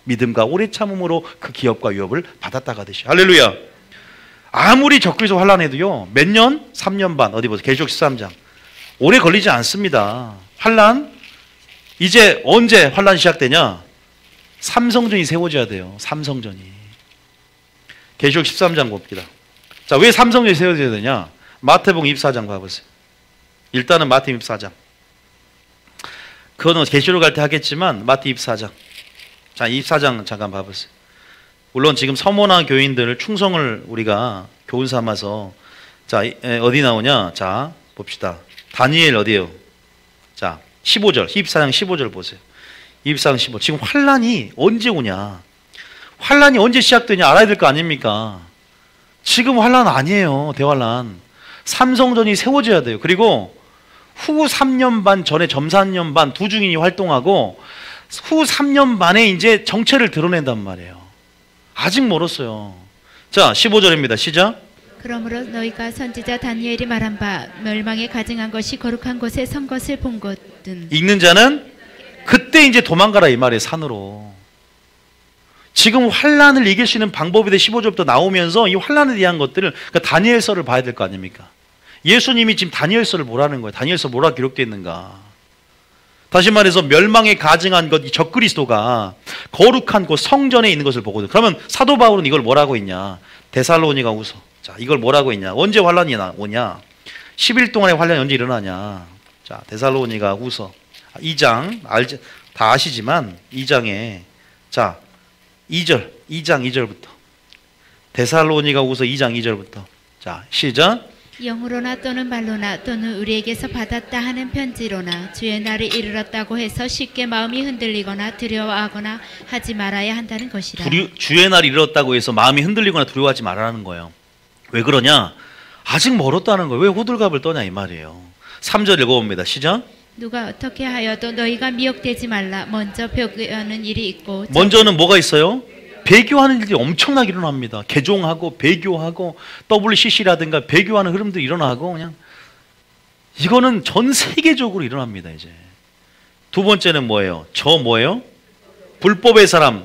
믿음과 오래 참음으로 그 기업과 유업을 받았다가 되시. 할렐루야. 아무리 적그리스도 환난해도요, 몇 년? 3년 반. 어디 보세요. 계시록 13장. 오래 걸리지 않습니다. 환난, 이제 언제 환난이 시작되냐? 삼성전이 세워져야 돼요. 삼성전이. 계시록 13장 봅니다. 자, 왜 삼성전이 세워져야 되냐? 마태복음 24장 봐보세요. 일단은 마태 24장. 그거는 계시록 갈 때 하겠지만 마태 24장. 자, 24장 잠깐 봐보세요. 물론 지금 서문화 교인들을 충성을 우리가 교훈 삼아서, 자, 어디 나오냐? 자, 봅시다. 다니엘 어디에요? 자, 15절, 24장 15절 보세요. 24장 15. 지금 환란이 언제 오냐? 환란이 언제 시작되냐 알아야 될 거 아닙니까? 지금 환란 아니에요. 대환란. 삼성전이 세워져야 돼요. 그리고 후 3년 반 전에 점사 3년 반 두 증인이 활동하고 후 3년 반에 이제 정체를 드러낸단 말이에요. 아직 멀었어요. 자, 15절입니다. 시작. 그러므로 너희가 선지자 다니엘이 말한 바 멸망에 가증한 것이 거룩한 곳에 선 것을 본 것은 읽는 자는 그때 이제 도망가라 이 말이에요. 산으로. 지금 환란을 이길 수 있는 방법에 대해 15절부터 나오면서 이 환란에 대한 것들을, 그러니까 다니엘서를 봐야 될 거 아닙니까? 예수님이 지금 다니엘서를 뭐라는 거예요? 다니엘서 뭐라 기록되어 있는가? 다시 말해서 멸망에 가증한 것, 이 적그리스도가 거룩한 곳 성전에 있는 것을 보거든. 그러면 사도 바울은 이걸 뭐라고 했냐? 데살로니가후서. 자, 이걸 뭐라고 했냐? 언제 환란이 오냐? 10일 동안의 환란이 언제 일어나냐? 자, 데살로니가후서 2장 다 아시지만 2장에 자 2장 2절부터 데살로니가후서 2장 2절부터 자 시작. 영으로나 또는 말로나 또는 우리에게서 받았다 하는 편지로나 주의 날이 이르렀다고 해서 쉽게 마음이 흔들리거나 두려워하거나 하지 말아야 한다는 것이라. 주의 날이 이르렀다고 해서 마음이 흔들리거나 두려워하지 말라는 거예요. 왜 그러냐? 아직 멀었다는 거예요. 왜 호들갑을 떠냐 이 말이에요. 3절 읽어봅니다. 시작. 누가 어떻게 하여도 너희가 미혹되지 말라. 먼저 배교하는 일이 있고. 먼저는 뭐가 있어요? 배교하는 일이 엄청나게 일어납니다. 개종하고 배교하고 WCC라든가 배교하는 흐름도 일어나고 그냥 이거는 전 세계적으로 일어납니다. 이제 두 번째는 뭐예요? 뭐예요? 불법의 사람,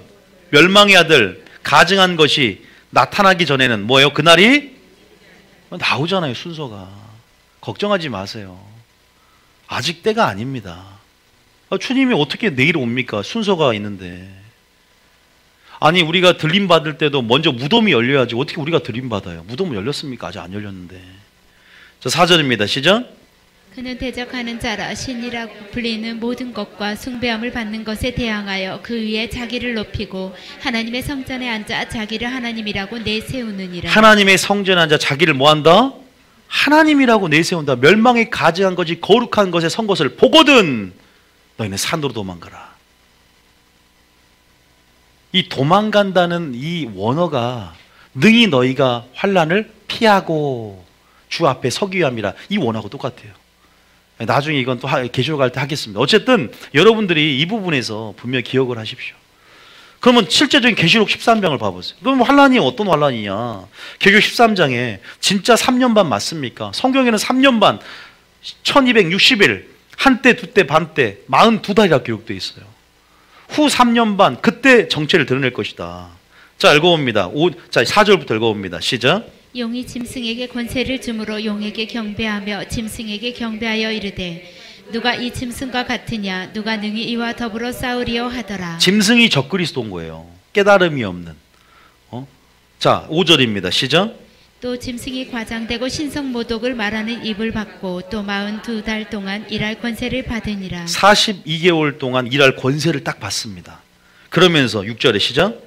멸망의 아들, 가증한 것이 나타나기 전에는 뭐예요? 그날이 나오잖아요. 순서가. 걱정하지 마세요. 아직 때가 아닙니다. 주님이 어떻게 내일 옵니까? 순서가 있는데. 아니 우리가 들림 받을 때도 먼저 무덤이 열려야지 어떻게 우리가 들림 받아요? 무덤은 열렸습니까? 아직 안 열렸는데. 자 4절입니다. 시작. 그는 대적하는 자라 신이라고 불리는 모든 것과 숭배함을 받는 것에 대항하여 그 위에 자기를 높이고 하나님의 성전에 앉아 자기를 하나님이라고 내세우느니라. 하나님의 성전에 앉아 자기를 뭐한다? 하나님이라고 내세운다. 멸망에 가증한 것이 거룩한 것에 선 것을 보거든 너희는 산으로 도망가라. 이 도망간다는 이 원어가 능히 너희가 환난을 피하고 주 앞에 서기 위함이라. 이 원어하고 똑같아요. 나중에 이건 또 계시록 할 때 하겠습니다. 어쨌든 여러분들이 이 부분에서 분명히 기억을 하십시오. 그러면 실제적인 계시록 13장을 봐보세요. 그럼 환란이 어떤 환란이냐? 계시록 13장에 진짜 3년 반 맞습니까? 성경에는 3년 반 1260일 한때 두때 반때 42달이라고 기록되어 있어요. 후 3년 반 그때 정체를 드러낼 것이다. 자 읽어봅니다. 자 4절부터 읽어봅니다. 시작. 용이 짐승에게 권세를 주므로 용에게 경배하며 짐승에게 경배하여 이르되 누가 이 짐승과 같으냐? 누가 능히 이와 더불어 싸우리요 하더라. 짐승이 적그리스도인 거예요. 깨달음이 없는. 자 5절입니다. 시작. 또 짐승이 과장되고 신성모독을 말하는 입을 받고 또 42달 동안 일할 권세를 받으니라. 42개월 동안 일할 권세를 딱 받습니다. 그러면서 6절에 시작.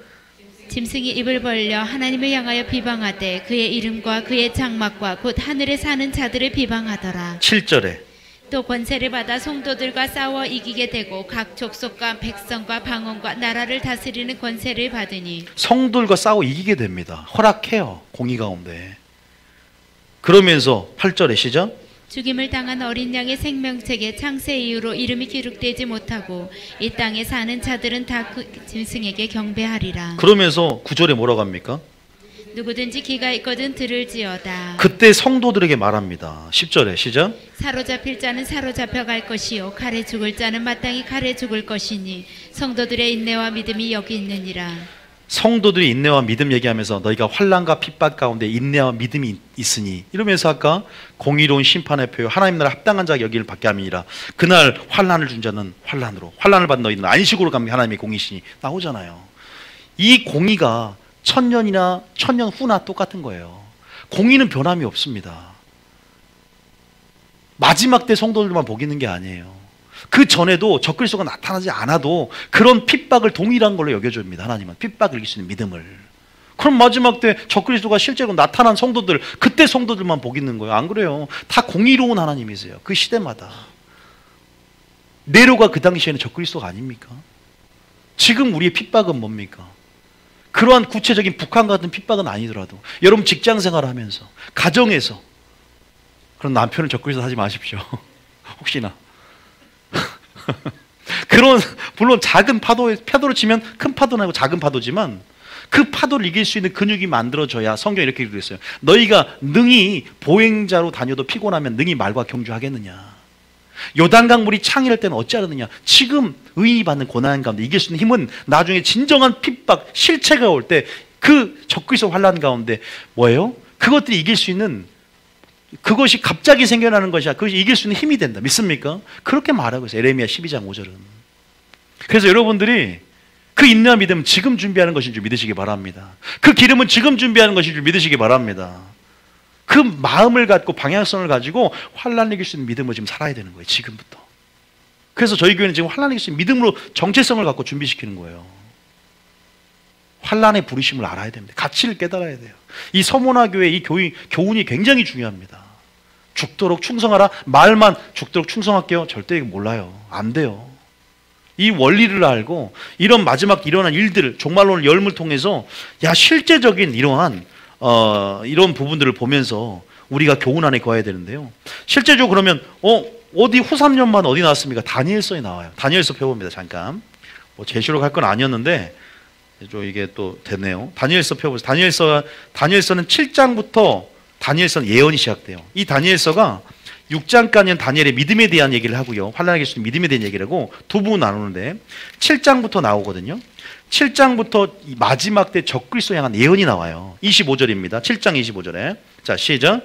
짐승이 입을 벌려 하나님을 향하여 비방하되 그의 이름과 그의 장막과 곧 하늘에 사는 자들을 비방하더라. 7절에 또 권세를 받아 성도들과 싸워 이기게 되고 각 족속과 백성과 방언과 나라를 다스리는 권세를 받으니. 성도들과 싸워 이기게 됩니다. 허락해요. 공의 가운데. 그러면서 8절에 시작. 죽임을 당한 어린 양의 생명책에 창세 이후로 이름이 기록되지 못하고 이 땅에 사는 자들은 다 그 짐승에게 경배하리라. 그러면서 9절에 뭐라고 합니까? 누구든지 귀가 있거든 들을지어다. 그때 성도들에게 말합니다. 10절에 시작. 사로잡힐 자는 사로잡혀 갈 것이요 칼에 죽을 자는 마땅히 칼에 죽을 것이니 성도들의 인내와 믿음이 여기 있느니라. 성도들이 인내와 믿음 얘기하면서 너희가 환난과 핍박 가운데 인내와 믿음이 있으니 이러면서 아까 공의로운 심판의 표요 하나님 나라 합당한 자가 여기를 받게 함이니라. 그날 환난을 준 자는 환난으로 환난을 받는 너희는 안식으로 가면 하나님의 공의시니 나오잖아요. 이 공의가 천년이나 천년 후나 똑같은 거예요. 공의는 변함이 없습니다. 마지막 때 성도들만 복 있는 게 아니에요. 그 전에도 적그리스도가 나타나지 않아도 그런 핍박을 동일한 걸로 여겨줍니다. 하나님은 핍박을 이길 수 있는 믿음을. 그럼 마지막 때 적그리스도가 실제로 나타난 성도들 그때 성도들만 복 있는 거예요. 안 그래요? 다 공의로운 하나님이세요. 그 시대마다. 네로가 그 당시에는 적그리스도가 아닙니까? 지금 우리의 핍박은 뭡니까? 그러한 구체적인 북한 같은 핍박은 아니더라도 여러분 직장생활 하면서 가정에서 그런 남편을 적그리스도 하지 마십시오. 혹시나. 그런 물론 작은 파도로 치면 큰 파도는 아니고 작은 파도지만 그 파도를 이길 수 있는 근육이 만들어져야 성경이 이렇게 그랬어요. 너희가 능히 보행자로 다녀도 피곤하면 능히 말과 경주하겠느냐. 요단강 물이 창이랄 때는 어찌하느냐. 지금 의인이 받는 고난 가운데 이길 수 있는 힘은 나중에 진정한 핍박, 실체가 올 때 그 적그리스도 환난 가운데 뭐예요? 그것들이 이길 수 있는, 그것이 갑자기 생겨나는 것이야. 그것이 이길 수 있는 힘이 된다. 믿습니까? 그렇게 말하고 있어요. 에레미야 12장 5절은. 그래서 여러분들이 그 인내와 믿음은 지금 준비하는 것인 줄 믿으시기 바랍니다. 그 기름은 지금 준비하는 것인 줄 믿으시기 바랍니다. 그 마음을 갖고 방향성을 가지고 환난을 이길 수 있는 믿음을 지금 살아야 되는 거예요. 지금부터. 그래서 저희 교회는 지금 환난을 이길 수 있는 믿음으로 정체성을 갖고 준비시키는 거예요. 환난의 부르심을 알아야 됩니다. 가치를 깨달아야 돼요. 이 서문화 교회 이 교훈이 굉장히 중요합니다. 죽도록 충성하라. 말만 죽도록 충성할게요. 절대 몰라요. 안 돼요. 이 원리를 알고 이런 마지막 일어난 일들, 종말론을 열물 통해서 실제적인 이러한 이런 부분들을 보면서 우리가 교훈 안에 거해야 되는데요. 실제적으로 그러면 어디 후 3년만 어디 나왔습니까? 다니엘서에 나와요. 다니엘서 펴봅니다. 잠깐. 제시록 할 건 아니었는데 이게 또 됐네요. 다니엘서 펴보세요. 다니엘서는 7장부터 다니엘서는 예언이 시작돼요. 이 다니엘서가 6장까지는 다니엘의 믿음에 대한 얘기를 하고요. 환난을 이길 수 있는 믿음에 대한 얘기를 하고 두 부분 나누는데 7장부터 나오거든요. 7장부터 마지막 때 적그리스도 향한 예언이 나와요. 25절입니다. 7장 25절에. 자, 시작.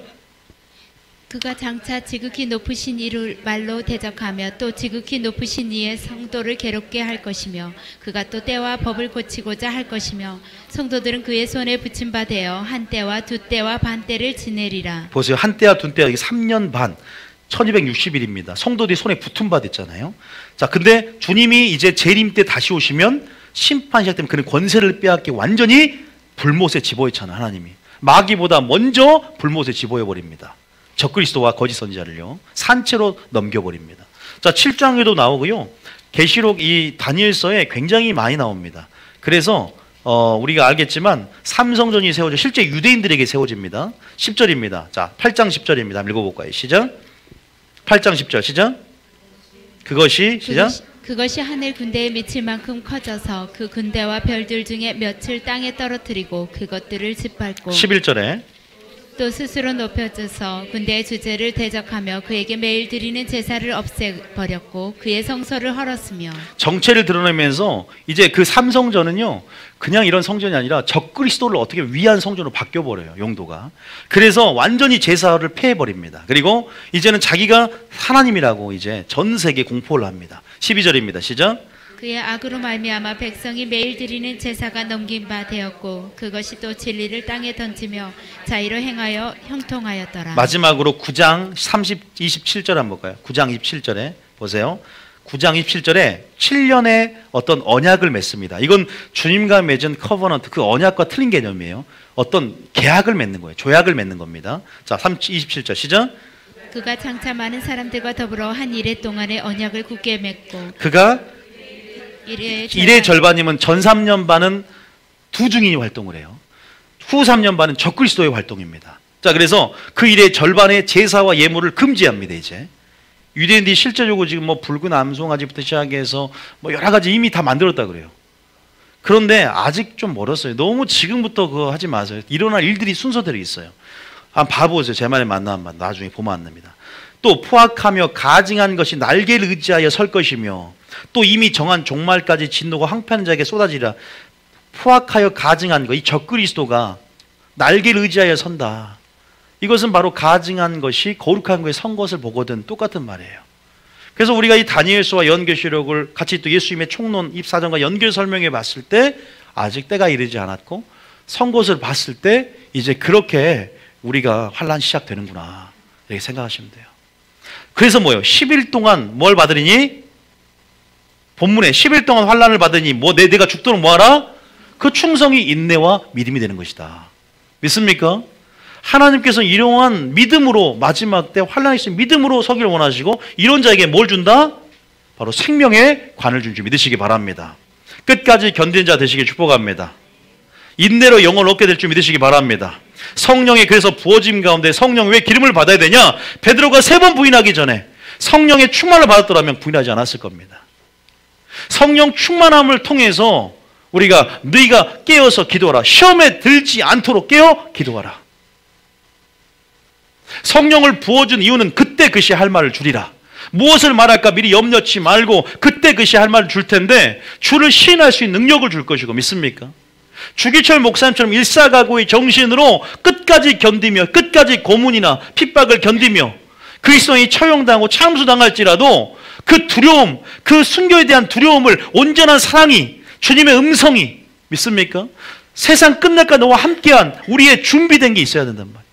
그가 장차 지극히 높으신 이를 말로 대적하며 또 지극히 높으신 이의 성도를 괴롭게 할 것이며 그가 또 때와 법을 고치고자 할 것이며 성도들은 그의 손에 붙임 바 되어 한 때와 두 때와 반 때를 지내리라. 보세요. 한 때와 두 때와 이게 3년 반 1260일입니다. 성도들이 손에 붙은 바 됐잖아요. 자, 근데 주님이 이제 재림 때 다시 오시면 심판 시작되면 그는 권세를 빼앗기 완전히 불못에 집어넣잖아요. 하나님이 마귀보다 먼저 불못에 집어넣어버립니다. 적그리스도와 거짓 선지자를요 산채로 넘겨버립니다. 자, 7장에도 나오고요. 계시록 이 다니엘서에 굉장히 많이 나옵니다. 그래서 우리가 알겠지만 삼성전이 세워져 실제 유대인들에게 세워집니다. 10절입니다. 자, 8장 10절입니다. 읽어볼까요? 시작. 8장 10절 시작. 그것이 하늘 군대에 미칠 만큼 커져서 그 군대와 별들 중에 몇을 땅에 떨어뜨리고 그것들을 짓밟고 11절에 또 스스로 높여져서 군대의 주제를 대적하며 그에게 매일 드리는 제사를 없애버렸고 그의 성소를 헐었으며 정체를 드러내면서 이제 그 삼성전은요 그냥 이런 성전이 아니라 적그리스도를 어떻게 위한 성전으로 바뀌어버려요. 용도가. 그래서 완전히 제사를 폐해버립니다. 그리고 이제는 자기가 하나님이라고 이제 전 세계에 공포를 합니다. 12절입니다. 시작. 그의 악으로 말미암아 백성이 매일 드리는 제사가 넘긴 바 되었고 그것이 또 진리를 땅에 던지며 자의로 행하여 형통하였더라. 마지막으로 9장 27절 한번 볼까요? 9장 27절에 보세요. 9장 27절에 7년의 어떤 언약을 맺습니다. 이건 주님과 맺은 커버넌트, 그 언약과 틀린 개념이에요. 어떤 계약을 맺는 거예요. 조약을 맺는 겁니다. 자, 27절 시작. 그가 장차 많은 사람들과 더불어 한 이래 동안의 언약을 굳게 맺고 그가 일의 절반이면 전 3년 반은 두 증인이 활동을 해요. 후 3년 반은 적그리스도의 활동입니다. 자, 그래서 그 일의 절반의 제사와 예물을 금지합니다. 이제 유대인들이 실제적으로 지금 붉은 암송아지부터 시작해서 여러 가지 이미 다 만들었다 그래요. 그런데 아직 좀 멀었어요. 너무 지금부터 그거 하지 마세요. 일어날 일들이 순서대로 있어요. 한번 봐보세요. 제 말에 맞나 안 맞나. 나중에 보면 안 됩니다. 또 포악하며 가증한 것이 날개를 의지하여 설 것이며 또 이미 정한 종말까지 진노가 황폐하는 자에게 쏟아지라. 포악하여 가증한 것, 이 적그리스도가 날개를 의지하여 선다. 이것은 바로 가증한 것이 거룩한 것에 선 것을 보거든 똑같은 말이에요. 그래서 우리가 이 다니엘서와 연결시록을 같이 또 예수님의 총론 입사전과 연결 설명해 봤을 때 아직 때가 이르지 않았고 선 것을 봤을 때 이제 그렇게 우리가 환난 시작되는구나 이렇게 생각하시면 돼요. 그래서 뭐예요? 10일 동안 뭘 받으리니? 본문에 10일 동안 환난을 받으니 내가 죽도록 뭐하라? 그 충성이 인내와 믿음이 되는 것이다. 믿습니까? 하나님께서 이러한 믿음으로 마지막 때 환난이 있으면 믿음으로 서기를 원하시고 이런 자에게 뭘 준다? 바로 생명의 관을 준 줄 믿으시기 바랍니다. 끝까지 견디는 자 되시길 축복합니다. 인내로 영혼을 얻게 될 줄 믿으시기 바랍니다. 성령의 그래서 부어짐 가운데 성령 왜 기름을 받아야 되냐? 베드로가 3번 부인하기 전에 성령의 충만을 받았더라면 부인하지 않았을 겁니다. 성령 충만함을 통해서 우리가 너희가 깨어서 기도하라. 시험에 들지 않도록 깨어 기도하라. 성령을 부어준 이유는 그때 그시 할 말을 주리라. 무엇을 말할까 미리 염려치 말고 그때 그시 할 말을 줄 텐데 주를 시인할 수 있는 능력을 줄 것이고 믿습니까? 주기철 목사님처럼 일사각오의 정신으로 끝까지 견디며 끝까지 고문이나 핍박을 견디며 그리스도인이 처형당하고 참수당할지라도 그 두려움, 그 순교에 대한 두려움을 온전한 사랑이 주님의 음성이 믿습니까? 세상 끝날까 너와 함께한 우리의 준비된 게 있어야 된단 말이에요.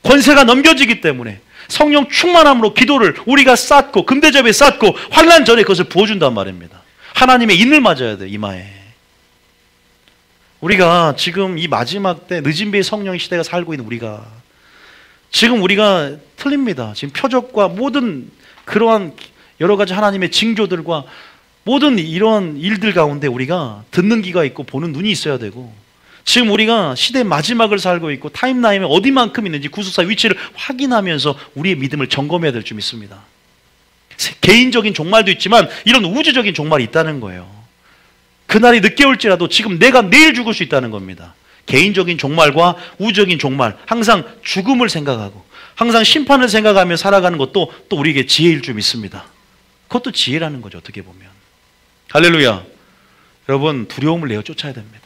권세가 넘겨지기 때문에 성령 충만함으로 기도를 우리가 쌓고 금대접에 쌓고 환난 전에 그것을 부어준단 말입니다. 하나님의 인을 맞아야 돼요. 이마에. 우리가 지금 이 마지막 때 늦은 비의 성령의 시대가 살고 있는 우리가 지금 우리가 틀립니다. 지금 표적과 모든 그러한 여러 가지 하나님의 징조들과 모든 이런 일들 가운데 우리가 듣는 귀가 있고 보는 눈이 있어야 되고 지금 우리가 시대의 마지막을 살고 있고 타임라인에 어디만큼 있는지 구속사의 위치를 확인하면서 우리의 믿음을 점검해야 될 줄 믿습니다. 개인적인 종말도 있지만 이런 우주적인 종말이 있다는 거예요. 그날이 늦게 올지라도 지금 내가 내일 죽을 수 있다는 겁니다. 개인적인 종말과 우주적인 종말, 항상 죽음을 생각하고 항상 심판을 생각하며 살아가는 것도 또 우리에게 지혜일 줄 믿습니다. 그것도 지혜라는 거죠. 어떻게 보면. 할렐루야. 여러분 두려움을 내어 쫓아야 됩니다.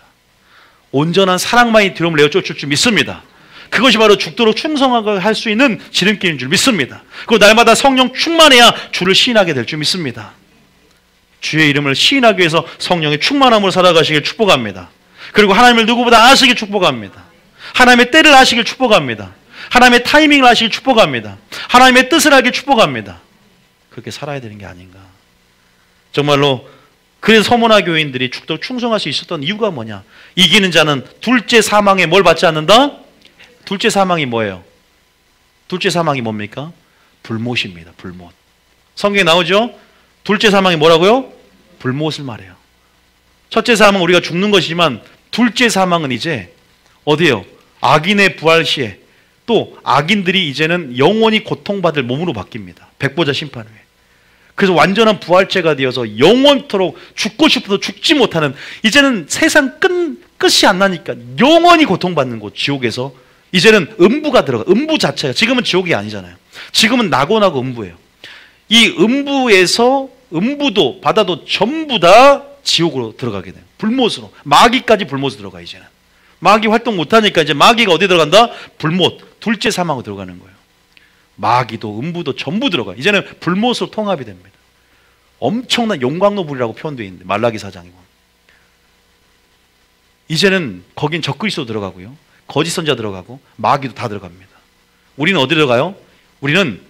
온전한 사랑만이 두려움을 내어 쫓을 줄 믿습니다. 그것이 바로 죽도록 충성하게 할 수 있는 지름길인 줄 믿습니다. 그리고 날마다 성령 충만해야 주를 시인하게 될 줄 믿습니다. 주의 이름을 시인하기 위해서 성령의 충만함으로 살아가시길 축복합니다. 그리고 하나님을 누구보다 아시길 축복합니다. 하나님의 때를 아시길 축복합니다. 하나님의 타이밍을 아시길 축복합니다. 하나님의 뜻을 알길 축복합니다. 그렇게 살아야 되는 게 아닌가. 정말로 그래서 서문화 교인들이 죽도록 충성할 수 있었던 이유가 뭐냐. 이기는 자는 둘째 사망에 뭘 받지 않는다? 둘째 사망이 뭐예요? 둘째 사망이 뭡니까? 불못입니다. 불못. 성경에 나오죠? 둘째 사망이 뭐라고요? 불못을 말해요. 첫째 사망은 우리가 죽는 것이지만 둘째 사망은 이제 어디예요? 악인의 부활 시에 또 악인들이 이제는 영원히 고통받을 몸으로 바뀝니다. 백보자 심판 후에. 그래서 완전한 부활체가 되어서 영원토록 죽고 싶어도 죽지 못하는 이제는 세상 끝이 안 나니까 영원히 고통받는 곳 지옥에서 이제는 음부가 들어가. 음부 자체가 지금은 지옥이 아니잖아요. 지금은 낙원하고 음부예요. 이 음부에서 음부도 바다도 전부 다 지옥으로 들어가게 돼요. 불못으로. 마귀까지 불못으로 들어가 이제는. 마귀 활동 못하니까 이제 마귀가 어디 들어간다? 불못. 둘째 사망으로 들어가는 거예요. 마귀도 음부도 전부 들어가. 이제는 불못으로 통합이 됩니다. 엄청난 용광로 불이라고 표현되어 있는데 말라기 4장에 보면. 이제는 거긴 적그리스도 들어가고요. 거짓 선자 들어가고 마귀도 다 들어갑니다. 우리는 어디 들어가요? 우리는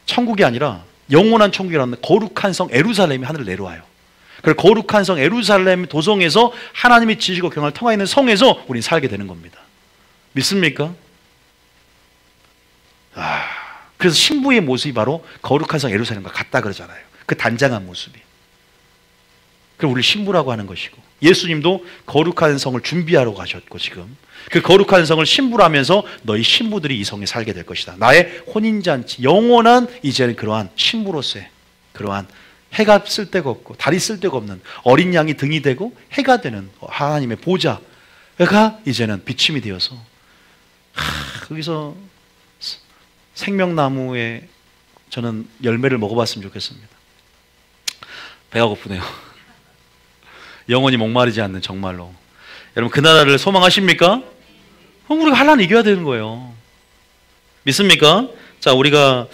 천국이 아니라 영원한 천국이라는 거룩한 성 예루살렘이 하늘을 내려와요. 그래서 거룩한 성 예루살렘 도성에서 하나님의 지식과 경험을 통하여 있는 성에서 우리는 살게 되는 겁니다. 믿습니까? 그래서 신부의 모습이 바로 거룩한 성 예루살렘과 같다 그러잖아요. 그 단장한 모습이. 그래서 우리 신부라고 하는 것이고 예수님도 거룩한 성을 준비하러 가셨고 지금 그 거룩한 성을 신부로 하면서 너희 신부들이 이 성에 살게 될 것이다. 나의 혼인잔치 영원한 이제는 그러한 신부로서의 그러한 해가 쓸데가 없고 달이 쓸데가 없는 어린 양이 등이 되고 해가 되는 하나님의 보좌가 이제는 비침이 되어서 거기서 생명나무에 저는 열매를 먹어봤으면 좋겠습니다. 배가 고프네요. 영원히 목마르지 않는 정말로. 여러분 그 나라를 소망하십니까? 그럼 우리가 환난 이겨야 되는 거예요. 믿습니까? 자 우리가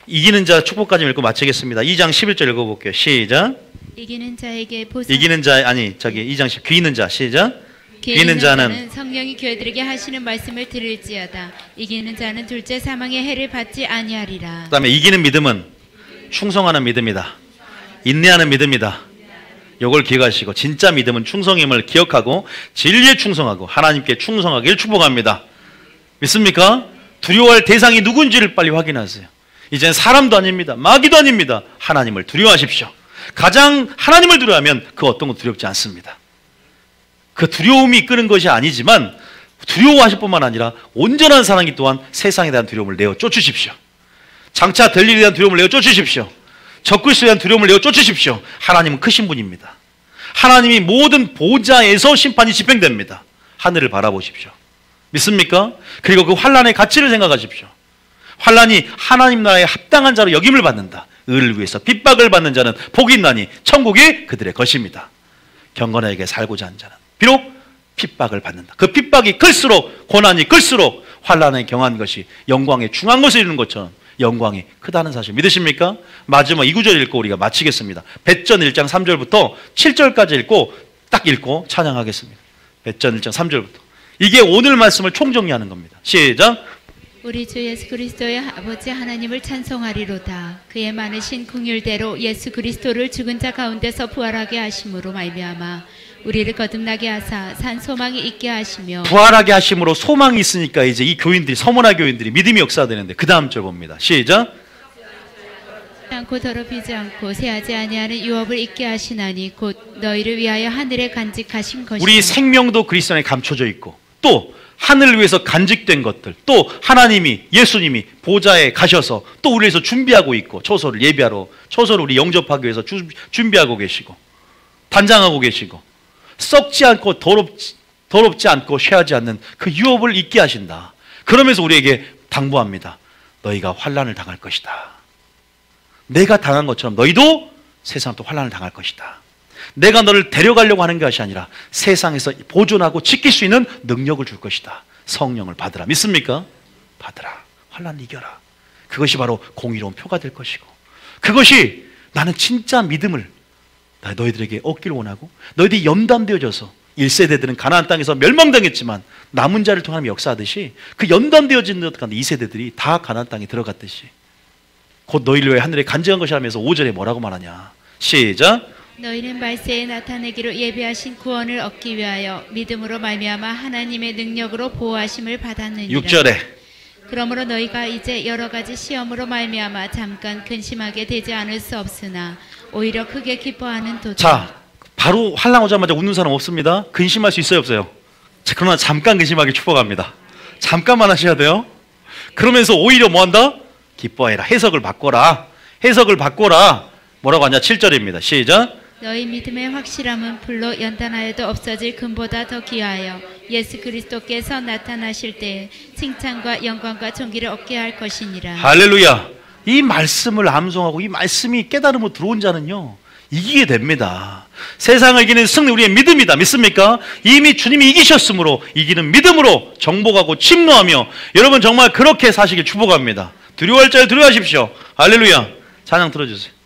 이기는 자 축복까지 읽고 마치겠습니다. 2장 11절 읽어볼게요. 시작. 이기는 자에게 보상. 이기는 자 아니 저기 2장 10 귀 있는 자 시작. 귀 있는 자는 성령이 교회들에게 하시는 말씀을 들을지어다. 이기는 자는 둘째 사망의 해를 받지 아니하리라. 그다음에 이기는 믿음은 충성하는 믿음이다. 인내하는 믿음이다. 요걸 기억하시고 진짜 믿음은 충성임을 기억하고 진리에 충성하고 하나님께 충성하길 축복합니다. 믿습니까? 두려워할 대상이 누군지를 빨리 확인하세요. 이제는 사람도 아닙니다. 마귀도 아닙니다. 하나님을 두려워하십시오. 가장 하나님을 두려워하면 그 어떤 것도 두렵지 않습니다. 그 두려움이 이끄는 것이 아니지만 두려워하실 뿐만 아니라 온전한 사랑이 또한 세상에 대한 두려움을 내어 쫓으십시오. 장차 될 일에 대한 두려움을 내어 쫓으십시오. 적그리스도에 대한 두려움을 내어 쫓으십시오. 하나님은 크신 분입니다. 하나님이 모든 보좌에서 심판이 집행됩니다. 하늘을 바라보십시오. 믿습니까? 그리고 그 환난의 가치를 생각하십시오. 환난이 하나님 나라에 합당한 자로 여김을 받는다. 의를 위해서 핍박을 받는 자는 복이 있나니 천국이 그들의 것입니다. 경건하게 살고자 하는 자는 비록 핍박을 받는다. 그 핍박이 클수록, 고난이 클수록 환난에 경한 것이 영광에 중한 것을 이루는 것처럼 영광이 크다는 사실 믿으십니까? 마지막 2구절 읽고 우리가 마치겠습니다. 벳전 1장 3절부터 7절까지 읽고 딱 읽고 찬양하겠습니다. 벳전 1장 3절부터. 이게 오늘 말씀을 총정리하는 겁니다. 시작. 우리 주 예수 그리스도의 아버지 하나님을 찬송하리로다. 그의 많으신 긍휼대로 예수 그리스도를 죽은 자 가운데서 부활하게 하심으로 말미암아 우리를 거듭나게 하사 산 소망이 있게 하시며 부활하게 하심으로 소망이 있으니까 이제 이 교인들이, 서문화 교인들이 믿음이 역사되는데 그 다음 절 봅니다. 시작. 않고 더럽히지 않고 새하지 아니하는 유업을 있게 하시나니 곧 너희를 위하여 하늘에 간직하신 것이다. 우리 생명도 그리스도 안에 감춰져 있고 또 하늘을 위해서 간직된 것들, 또 하나님이, 예수님이 보좌에 가셔서 또 우리 위해서 준비하고 있고, 초소를 예비하러, 초소를 우리 영접하기 위해서 준비하고 계시고 단장하고 계시고, 썩지 않고 더럽지 않고 쇠하지 않는 그 유업을 잊게 하신다. 그러면서 우리에게 당부합니다. 너희가 환난을 당할 것이다. 내가 당한 것처럼 너희도 세상도 환난을 당할 것이다. 내가 너를 데려가려고 하는 것이 아니라 세상에서 보존하고 지킬 수 있는 능력을 줄 것이다. 성령을 받으라. 믿습니까? 받으라. 환난 이겨라. 그것이 바로 공의로운 표가 될 것이고, 그것이 나는 진짜 믿음을 너희들에게 얻기를 원하고, 너희들이 연단되어져서 1세대들은 가나안 땅에서 멸망당했지만 남은 자를 통해 하나님이 역사하듯이 그 연단되어진 것 가운데 2세대들이 다 가나안 땅에 들어갔듯이 곧 너희를 위해 하늘에 간직한 것이라 하면서 5절에 뭐라고 말하냐. 시작. 너희는 말세에 나타내기로 예비하신 구원을 얻기 위하여 믿음으로 말미암아 하나님의 능력으로 보호하심을 받았느니라. 6절에 그러므로 너희가 이제 여러 가지 시험으로 말미암아 잠깐 근심하게 되지 않을 수 없으나 오히려 크게 기뻐하는 도다. 자, 바로 환난 오자마자 웃는 사람 없습니다. 근심할 수 있어요, 없어요? 자, 그러나 잠깐 근심하기 축복합니다. 잠깐만 하셔야 돼요. 그러면서 오히려 뭐한다? 기뻐해라. 해석을 바꿔라. 해석을 바꿔라. 뭐라고 하냐? 7절입니다. 시작. 너희 믿음의 확실함은 불로 연단하여도 없어질 금보다 더 귀하여 예수 그리스도께서 나타나실 때 칭찬과 영광과 존귀를 얻게 할 것이니라. 할렐루야. 이 말씀을 암송하고 이 말씀이 깨달음으로 들어온 자는요, 이기게 됩니다. 세상을 이기는 승리, 우리의 믿음이다. 믿습니까? 이미 주님이 이기셨으므로 이기는 믿음으로 정복하고 침노하며 여러분 정말 그렇게 사시길 축복합니다. 두려워할 자를 두려워하십시오. 할렐루야. 찬양 들어주세요.